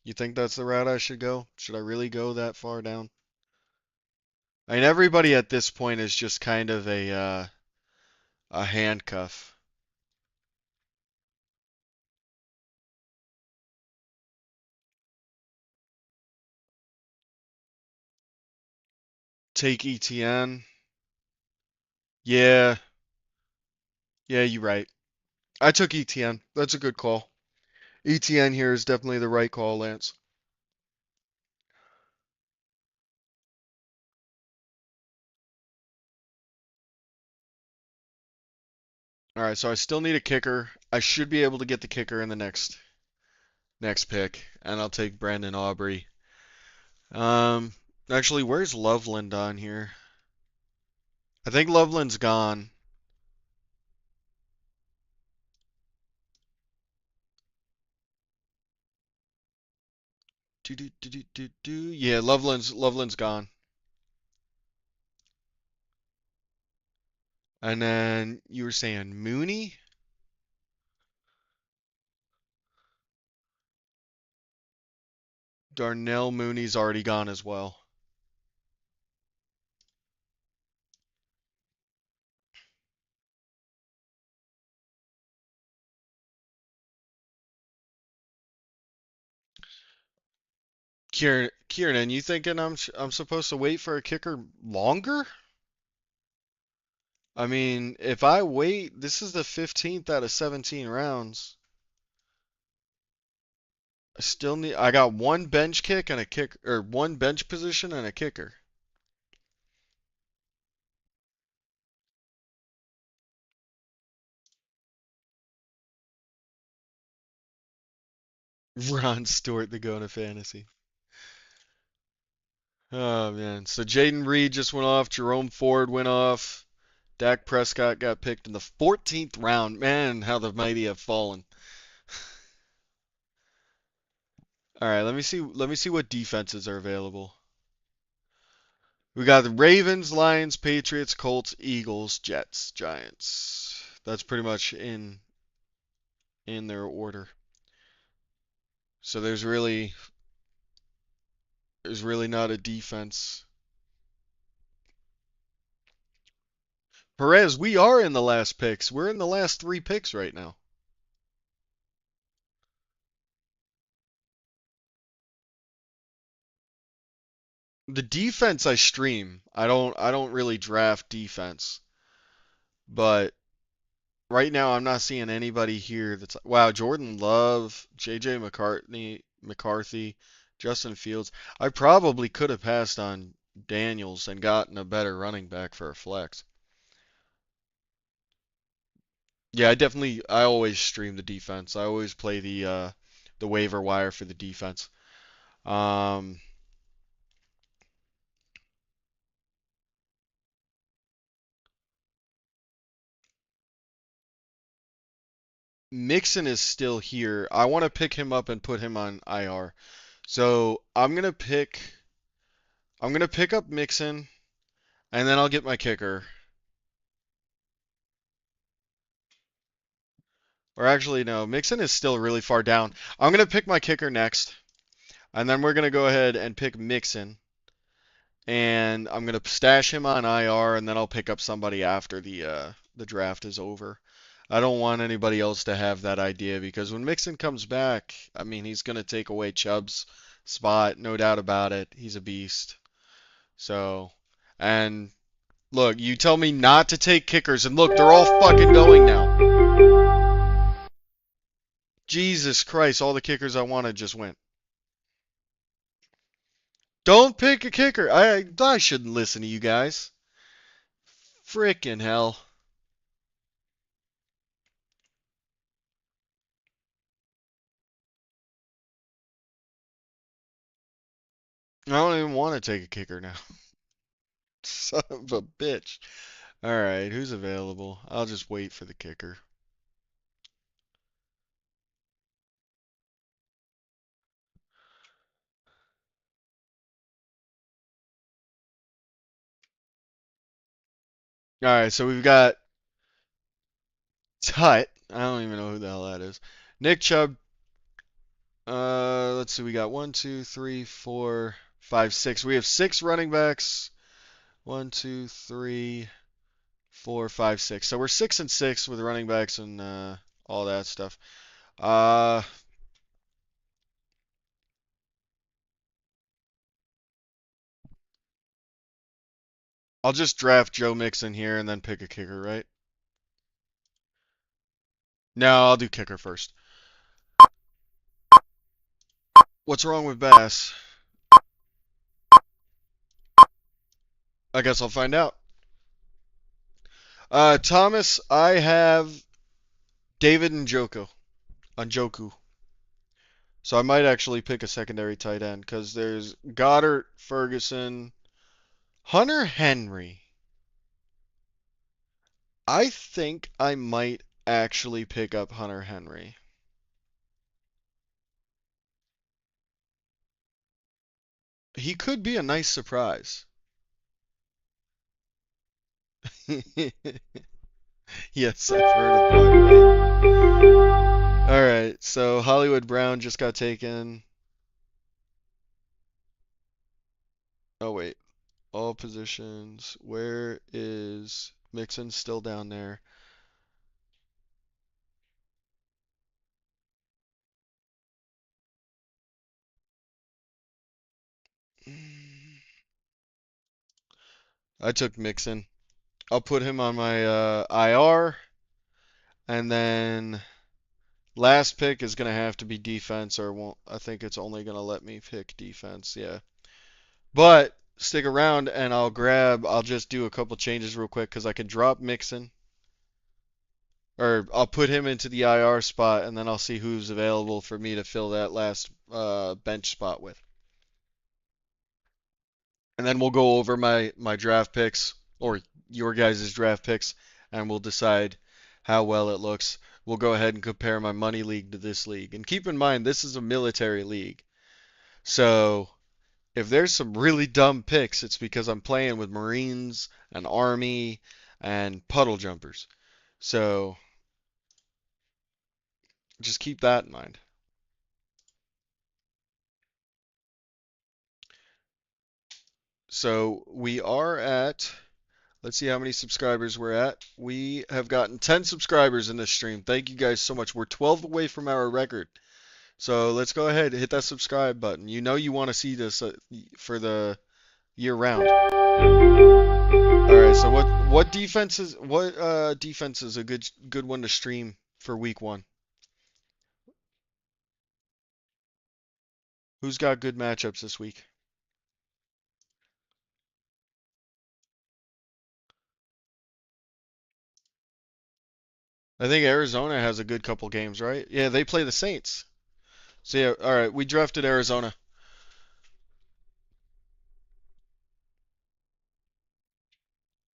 You think that's the route I should go? Should I really go that far down? I mean, everybody at this point is just kind of a handcuff. take ETN. Yeah, yeah, you're right. I took ETN. That's a good call. ETN here is definitely the right call, Lance. All right, so I still need a kicker. I should be able to get the kicker in the next pick, and I'll take Brandon Aubrey. Um, actually, where's Loveland on here? I think Loveland's gone. Yeah, Loveland's gone. And then you were saying Mooney? Darnell Mooney's already gone as well. Kieran, you thinking I'm supposed to wait for a kicker longer? I mean, if I wait, this is the 15th out of 17 rounds. I got one bench kick and a kick, or one bench position and a kicker. Ron Stewart to go into fantasy. Oh man. So Jaden Reed just went off, Jerome Ford went off, Dak Prescott got picked in the 14th round. Man, how the mighty have fallen. All right, let me see what defenses are available. We got the Ravens, Lions, Patriots, Colts, Eagles, Jets, Giants. That's pretty much in their order. So there's really not a defense. Perez, we are in the last picks. We're in the last three picks right now. The defense I stream. I don't really draft defense. But right now I'm not seeing anybody here that's wow, Jordan Love, JJ McCarthy, Justin Fields. I probably could have passed on Daniels and gotten a better running back for a flex. Yeah, I always stream the defense. I always play the waiver wire for the defense. Um Mixon is still here. I want to pick him up and put him on IR. So I'm gonna pick up Mixon and then I'll get my kicker. Or actually no, Mixon is still really far down. I'm gonna pick my kicker next, and then we're gonna go ahead and pick Mixon, and I'm gonna stash him on IR, and then I'll pick up somebody after the draft is over. I don't want anybody else to have that idea because when Mixon comes back, I mean he's gonna take away Chubb's spot, no doubt about it. He's a beast. So, and look, you tell me not to take kickers, and look, they're all fucking going now. Jesus Christ, all the kickers I wanted just went. Don't pick a kicker. I shouldn't listen to you guys. Frickin' hell. I don't even want to take a kicker now. Son of a bitch. Alright, who's available? I'll just wait for the kicker. Alright, so we've got Tut. I don't even know who the hell that is. Nick Chubb. Let's see. We got one, two, three, four, five, six. We have six running backs. One, two, three, four, five, six. So we're 6-6 with running backs and all that stuff. Uh, I'll just draft Joe Mixon here and then pick a kicker, right? No, I'll do kicker first. What's wrong with Bass? I guess I'll find out. Thomas, I have David and Njoku. So I might actually pick a secondary tight end because there's Goddard, Ferguson, Hunter Henry. I think I might actually pick up Hunter Henry. He could be a nice surprise. Yes, I've heard of Broadway. All right, so Hollywood Brown just got taken. Oh wait, all positions. Where is Mixon still down there? I took Mixon. I'll put him on my IR, and then last pick is gonna have to be defense, or won't. I think it's only gonna let me pick defense. Yeah, but stick around, and I'll just do a couple changes real quick because I can drop Mixon, or I'll put him into the IR spot, and then I'll see who's available for me to fill that last bench spot with. And then we'll go over my draft picks or your guys' draft picks, and we'll decide how well it looks. We'll go ahead and compare my money league to this league. And keep in mind, this is a military league. So if there's some really dumb picks, it's because I'm playing with Marines and Army and puddle jumpers. So just keep that in mind. So we are at, let's see how many subscribers we're at. We have gotten 10 subscribers in this stream. Thank you guys so much. We're 12 away from our record. So let's go ahead and hit that subscribe button. You know you want to see this for the year round. All right, so what defense is a good one to stream for week 1? Who's got good matchups this week? I think Arizona has a good couple games, right? Yeah, they play the Saints. So yeah, all right, we drafted Arizona.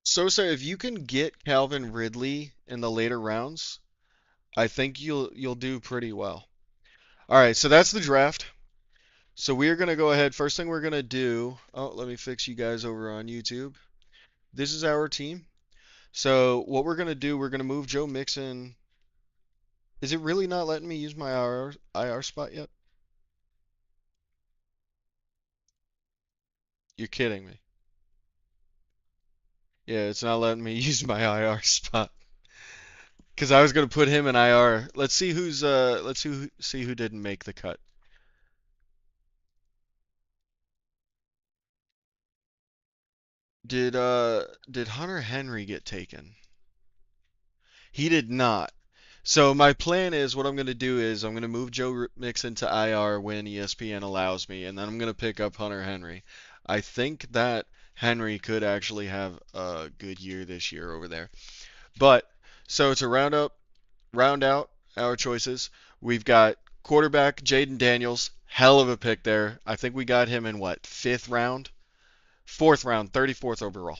Sosa, if you can get Calvin Ridley in the later rounds, I think you'll do pretty well. All right, so that's the draft. So we are gonna go ahead. First thing we're gonna do. Oh, let me fix you guys over on YouTube. This is our team. So what we're gonna do, we're gonna move Joe Mixon. Is it really not letting me use my IR spot yet? You're kidding me. Yeah, it's not letting me use my IR spot. Because I was gonna put him in IR. Let's see who didn't make the cut. Did Hunter Henry get taken? He did not. So my plan is what I'm going to do is I'm going to move Joe Mixon to IR when ESPN allows me, and then I'm going to pick up Hunter Henry. I think that Henry could actually have a good year this year over there. But so to round out our choices, we've got quarterback Jaden Daniels, hell of a pick there. I think we got him in what, fifth round? Fourth round, 34th overall.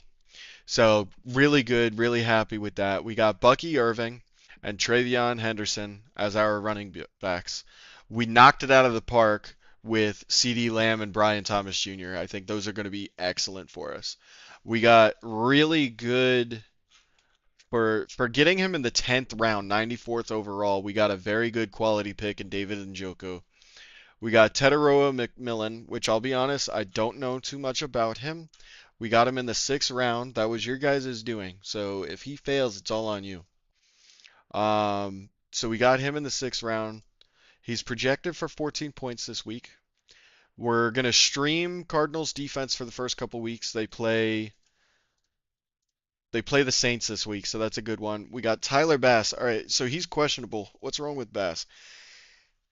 So really good, really happy with that. We got Bucky Irving and Travion Henderson as our running backs. We knocked it out of the park with CeeDee Lamb and Brian Thomas Jr. I think those are going to be excellent for us. We got really good for getting him in the 10th round, 94th overall. We got a very good quality pick in David Njoku. We got Teteroa McMillan, which I'll be honest, I don't know too much about him. We got him in the 6th round. That was your guys' doing. So if he fails, it's all on you. So we got him in the 6th round. He's projected for 14 points this week. We're going to stream Cardinals defense for the first couple weeks. They play They play the Saints this week, so that's a good one. We got Tyler Bass. All right, so he's questionable. What's wrong with Bass?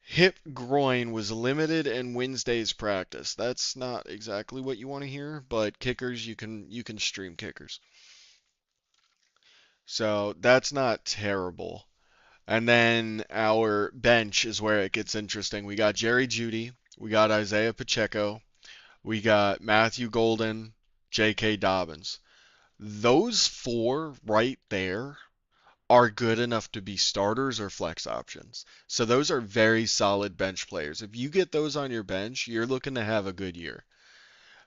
Hip groin was limited in Wednesday's practice. That's not exactly what you want to hear, but kickers you can stream kickers. So that's not terrible. And then our bench is where it gets interesting. We got Jerry Jeudy, we got Isaiah Pacheco, we got Matthew Golden, J.K. Dobbins. Those four right there are good enough to be starters or flex options. So those are very solid bench players. If you get those on your bench, you're looking to have a good year.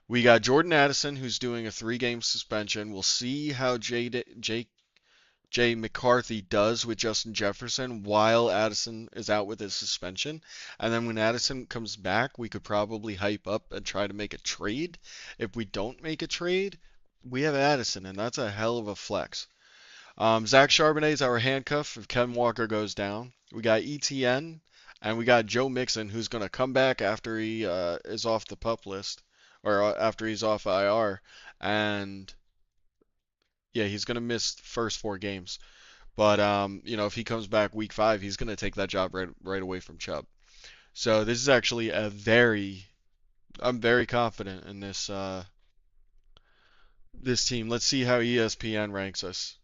We got Jordan Addison, who's doing a 3-game suspension. We'll see how Jay McCarthy does with Justin Jefferson while Addison is out with his suspension. And then when Addison comes back, we could probably hype up and try to make a trade. If we don't make a trade, we have Addison, and that's a hell of a flex. Zach Charbonnet is our handcuff if Kevin Walker goes down. We got ETN, and we got Joe Mixon, who's going to come back after he is off the pup list, or after he's off IR. And yeah, he's going to miss the first 4 games. But if he comes back week 5, he's going to take that job right away from Chubb. So this is actually I'm very confident in this team. Let's see how ESPN ranks us.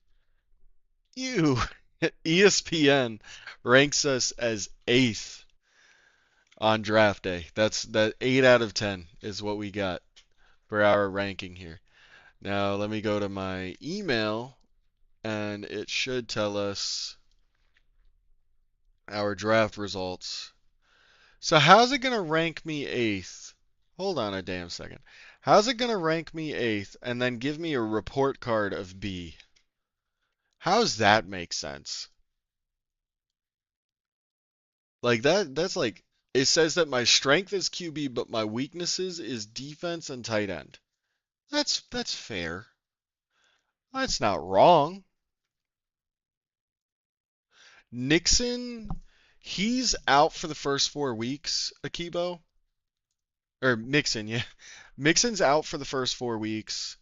Ew. ESPN ranks us as 8th on draft day. That 8 out of 10 is what we got for our ranking here. Now let me go to my email and it should tell us our draft results. So how's it gonna rank me 8th? Hold on a damn second. How's it gonna rank me 8th and then give me a report card of B? How's that make sense? Like that's like it says that my strength is QB, but my weaknesses is defense and tight end. That's fair. That's not wrong. Nixon, he's out for the first 4 weeks, Akibo. Or Mixon, yeah. Mixon's out for the first 4 weeks.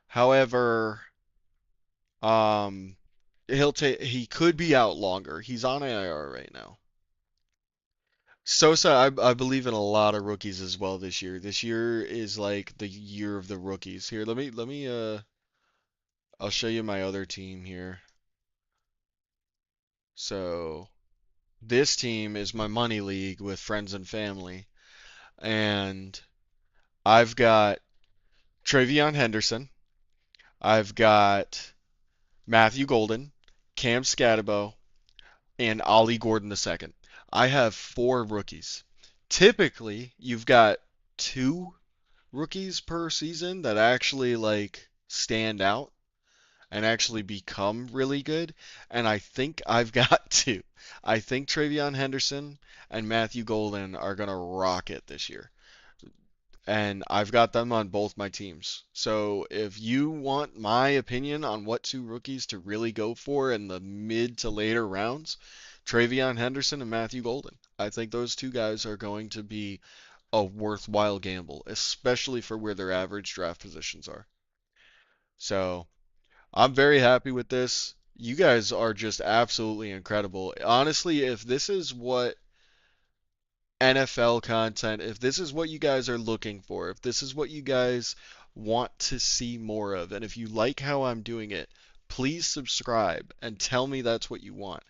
However, um he could be out longer. He's on IR right now. Sosa, I believe in a lot of rookies as well this year. This year is like the year of the rookies. Here, let me I'll show you my other team here. So this team is my money league with friends and family, and I've got Travion Henderson, I've got Matthew Golden, Cam Scatabo, and Ollie Gordon II. I have 4 rookies. Typically, you've got 2 rookies per season that actually like stand out and actually become really good. And I think I've got 2. I think Travion Henderson and Matthew Golden are gonna rock it this year. And I've got them on both my teams. So if you want my opinion on what 2 rookies to really go for in the mid to later rounds, Travion Henderson and Matthew Golden. I think those 2 guys are going to be a worthwhile gamble, especially for where their average draft positions are. So I'm very happy with this. You guys are just absolutely incredible. Honestly, if this is what NFL content, if this is what you guys are looking for, if this is what you guys want to see more of, and if you like how I'm doing it, please subscribe and tell me that's what you want.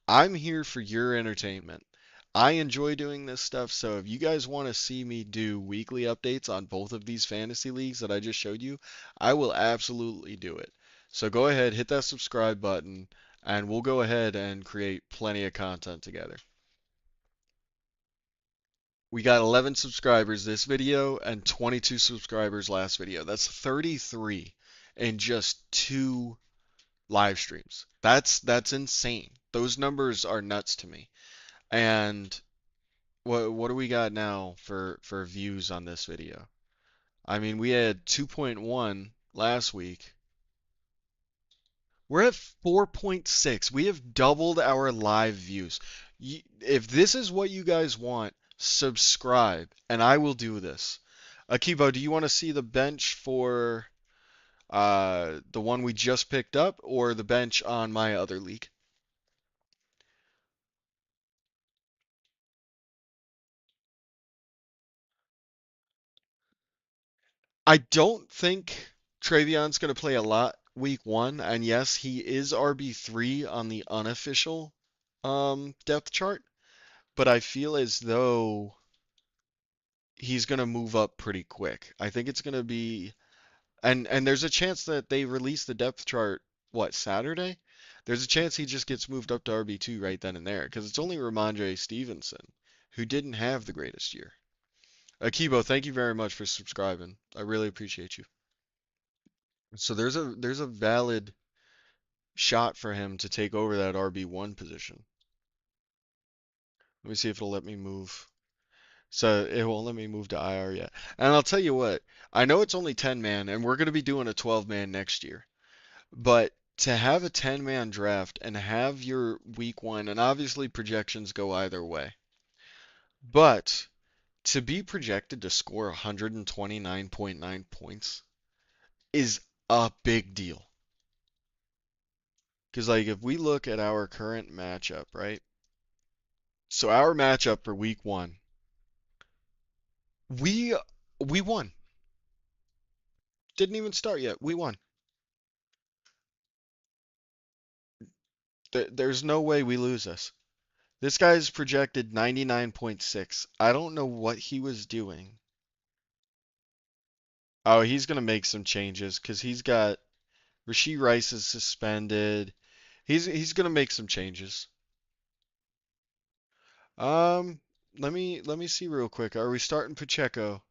I'm here for your entertainment. I enjoy doing this stuff, so if you guys want to see me do weekly updates on both of these fantasy leagues that I just showed you, I will absolutely do it. So go ahead, hit that subscribe button, and we'll go ahead and create plenty of content together. We got 11 subscribers this video and 22 subscribers last video. That's 33 in just 2 live streams. That's insane. Those numbers are nuts to me. And what do we got now for views on this video? I mean, we had 2.1 last week. We're at 4.6. We have doubled our live views. If this is what you guys want, subscribe and I will do this. Akibo, do you want to see the bench for The one we just picked up or the bench on my other league? I don't think Trayvion's going to play a lot week one, and yes, he is RB3 on the unofficial depth chart, but I feel as though he's going to move up pretty quick. I think it's going to be and there's a chance that they release the depth chart what, Saturday? There's a chance he just gets moved up to RB2 right then and there because it's only Ramondre Stevenson who didn't have the greatest year. Akibo, thank you very much for subscribing. I really appreciate you. So there's a valid shot for him to take over that RB1 position. Let me see if it'll let me move. So it won't let me move to IR yet. And I'll tell you what, I know it's only 10 man and we're going to be doing a 12 man next year. But to have a 10-man draft and have your week one, and obviously projections go either way, but to be projected to score 129.9 points is a big deal. Because, like, if we look at our current matchup, right? So, our matchup for week one, we we won. Didn't even start yet. We won. There's no way we lose this. This guy's projected 99.6. I don't know what he was doing. Oh, he's gonna make some changes because he's got Rasheed Rice is suspended. He's gonna make some changes. Um, let me see real quick. Are we starting Pacheco?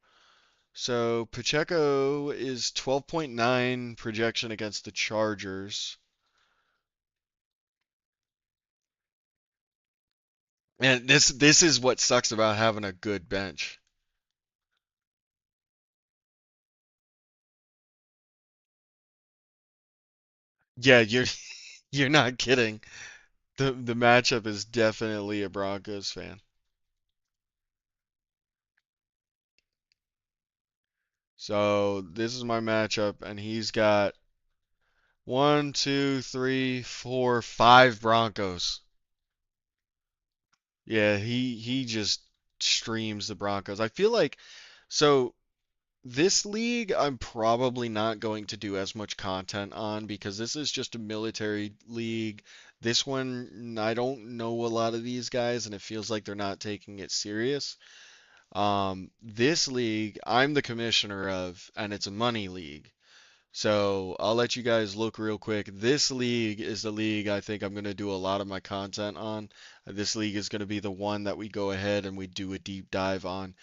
So Pacheco is 12.9 projection against the Chargers. And this is what sucks about having a good bench. Yeah, you're not kidding. The matchup is definitely a Broncos fan. So this is my matchup, and he's got one, two, three, four, five Broncos. Yeah, he just streams the Broncos. I feel like so this league I'm probably not going to do as much content on because this is just a military league. This one I don't know a lot of these guys and it feels like they're not taking it serious. This league I'm the commissioner of and it's a money league. So I'll let you guys look real quick. This league is the league I think I'm going to do a lot of my content on. This league is going to be the one that we go ahead and we do a deep dive on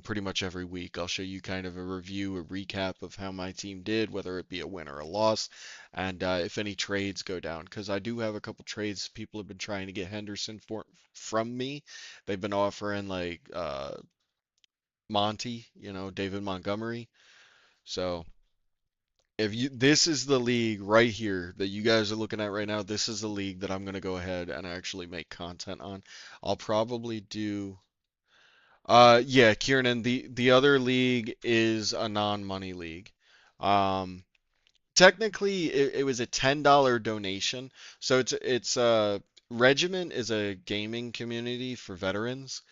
pretty much every week. I'll show you kind of a review, a recap of how my team did, whether it be a win or a loss, and if any trades go down. Because I do have a couple trades people have been trying to get Henderson from me. They've been offering like Monty, David Montgomery. So if you this is the league right here that you guys are looking at right now, this is the league that I'm going to go ahead and actually make content on. I'll probably do yeah, Kieran, the other league is a non-money league. Um Technically it was a $10 donation. So it's Regiment is a gaming community for veterans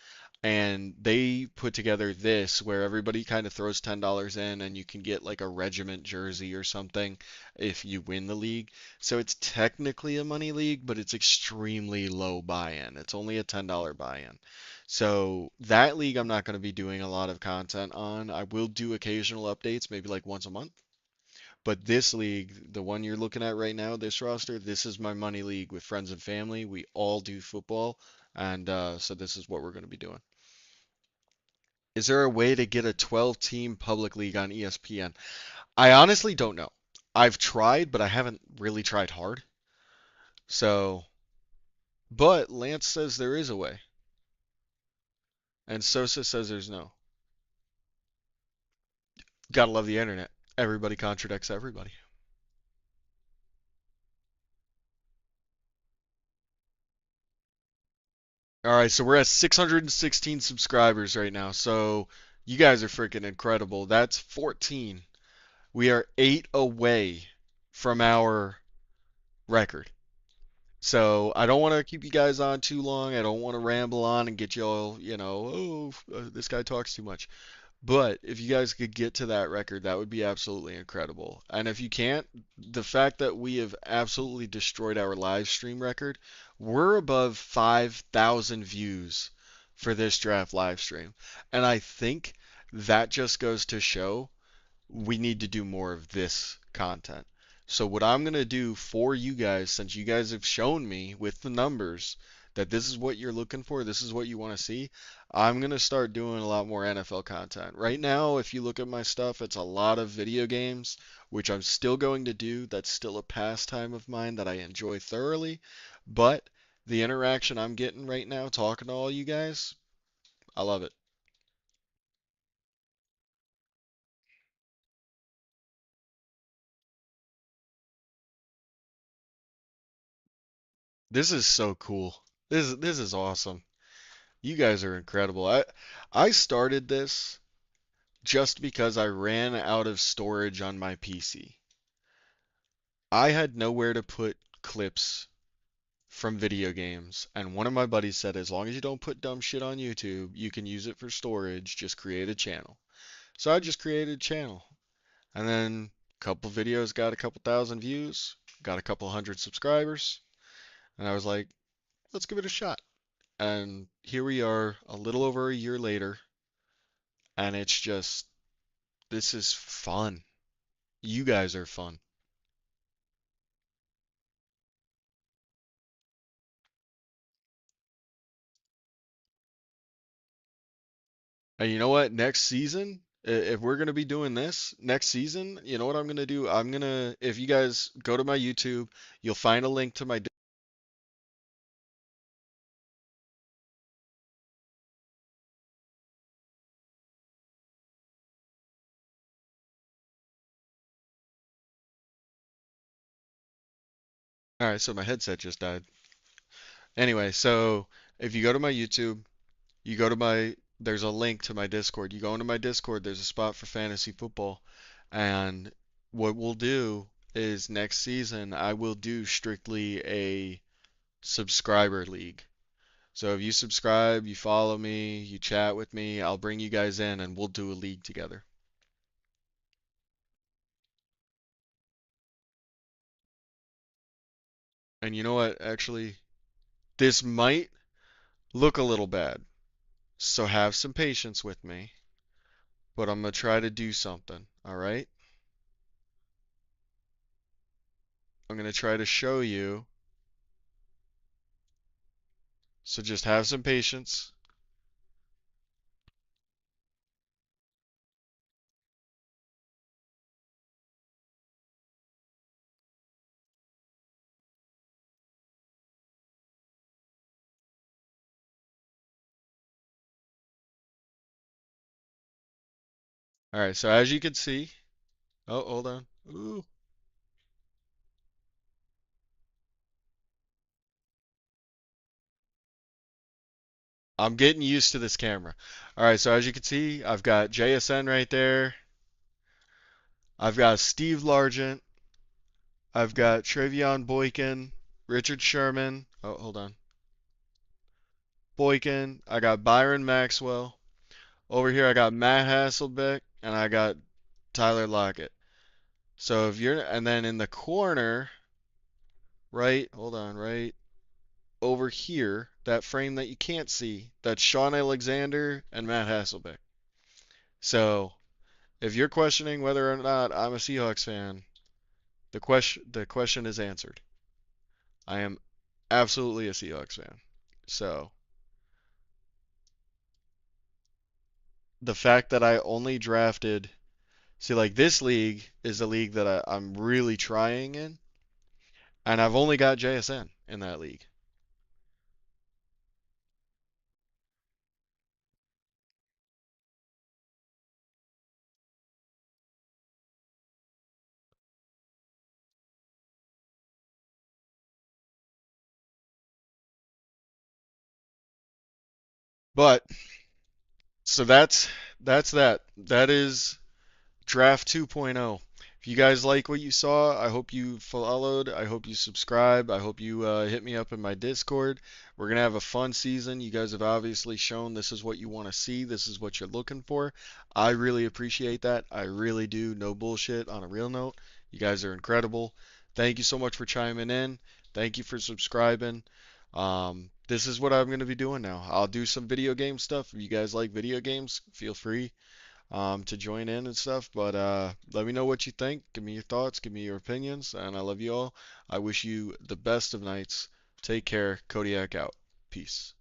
and they put together this where everybody kind of throws $10 in and you can get like a regiment jersey or something if you win the league. So it's technically a money league, but it's extremely low buy-in. It's only a $10 buy-in. So that league I'm not going to be doing a lot of content on. I will do occasional updates, maybe like once a month. But this league, the one you're looking at right now, this roster, this is my money league with friends and family. We all do football, and so this is what we're going to be doing. Is there a way to get a 12-team public league on ESPN? I honestly don't know. I've tried, but I haven't really tried hard. So, but Lance says there is a way, and Sosa says there's no. Gotta love the internet. Everybody contradicts everybody. All right, so we're at 616 subscribers right now. So you guys are freaking incredible. That's 14. We are 8 away from our record. So I don't want to keep you guys on too long. I don't want to ramble on and get you all, this guy talks too much. But if you guys could get to that record, that would be absolutely incredible. And if you can't, the fact that we have absolutely destroyed our live stream record, we're above 5,000 views for this draft live stream. And I think that just goes to show we need to do more of this content. So what I'm going to do for you guys, since you guys have shown me with the numbers that this is what you're looking for, this is what you want to see, I'm going to start doing a lot more NFL content. Right now, if you look at my stuff, it's a lot of video games, which I'm still going to do. That's still a pastime of mine that I enjoy thoroughly. But the interaction I'm getting right now, talking to all you guys, I love it. This is so cool. This is awesome. You guys are incredible. I started this just because I ran out of storage on my PC. I had nowhere to put clips from video games, and one of my buddies said, as long as you don't put dumb shit on YouTube, you can use it for storage, just create a channel. So I just created a channel, and then a couple videos got a couple thousand views, got a couple hundred subscribers, and I was like, let's give it a shot. And here we are a little over a year later, and it's just, this is fun. You guys are fun. And you know what? Next season, if we're going to be doing this next season, you know what I'm going to do? If you guys go to my YouTube, you'll find a link to my. All right, so my headset just died. Anyway, so if you go to my YouTube, you go to there's a link to my Discord. You go into my Discord, there's a spot for fantasy football. And what we'll do is next season, I will do strictly a subscriber league. So if you subscribe, you follow me, you chat with me, I'll bring you guys in and we'll do a league together. And you know what? Actually, this might look a little bad. So have some patience with me, but I'm gonna try to do something, all right? I'm gonna try to show you. So just have some patience. All right, so as you can see, oh, hold on. Ooh, I'm getting used to this camera. All right, so as you can see, I've got JSN right there. I've got Steve Largent. I've got Travion Boykin, Richard Sherman. Oh, hold on. Boykin. I got Byron Maxwell. Over here, I got Matt Hasselbeck, and I got Tyler Lockett. So if you're, and then in the corner, right, hold on, right over here, that frame that you can't see, that's Sean Alexander and Matt Hasselbeck. So if you're questioning whether or not I'm a Seahawks fan, the question is answered. I am absolutely a Seahawks fan. So the fact that I only drafted, see, like this league is a league that I'm really trying in, and I've only got JSN in that league. But so that's that. That is draft 2.0. If you guys like what you saw, I hope you followed. I hope you subscribe. I hope you hit me up in my Discord. We're going to have a fun season. You guys have obviously shown this is what you want to see. This is what you're looking for. I really appreciate that. I really do. No bullshit on a real note. You guys are incredible. Thank you so much for chiming in. Thank you for subscribing. This is what I'm going to be doing now. I'll do some video game stuff. If you guys like video games, feel free to join in and stuff. But let me know what you think. Give me your thoughts. Give me your opinions. And I love you all. I wish you the best of nights. Take care. Kodiak out. Peace.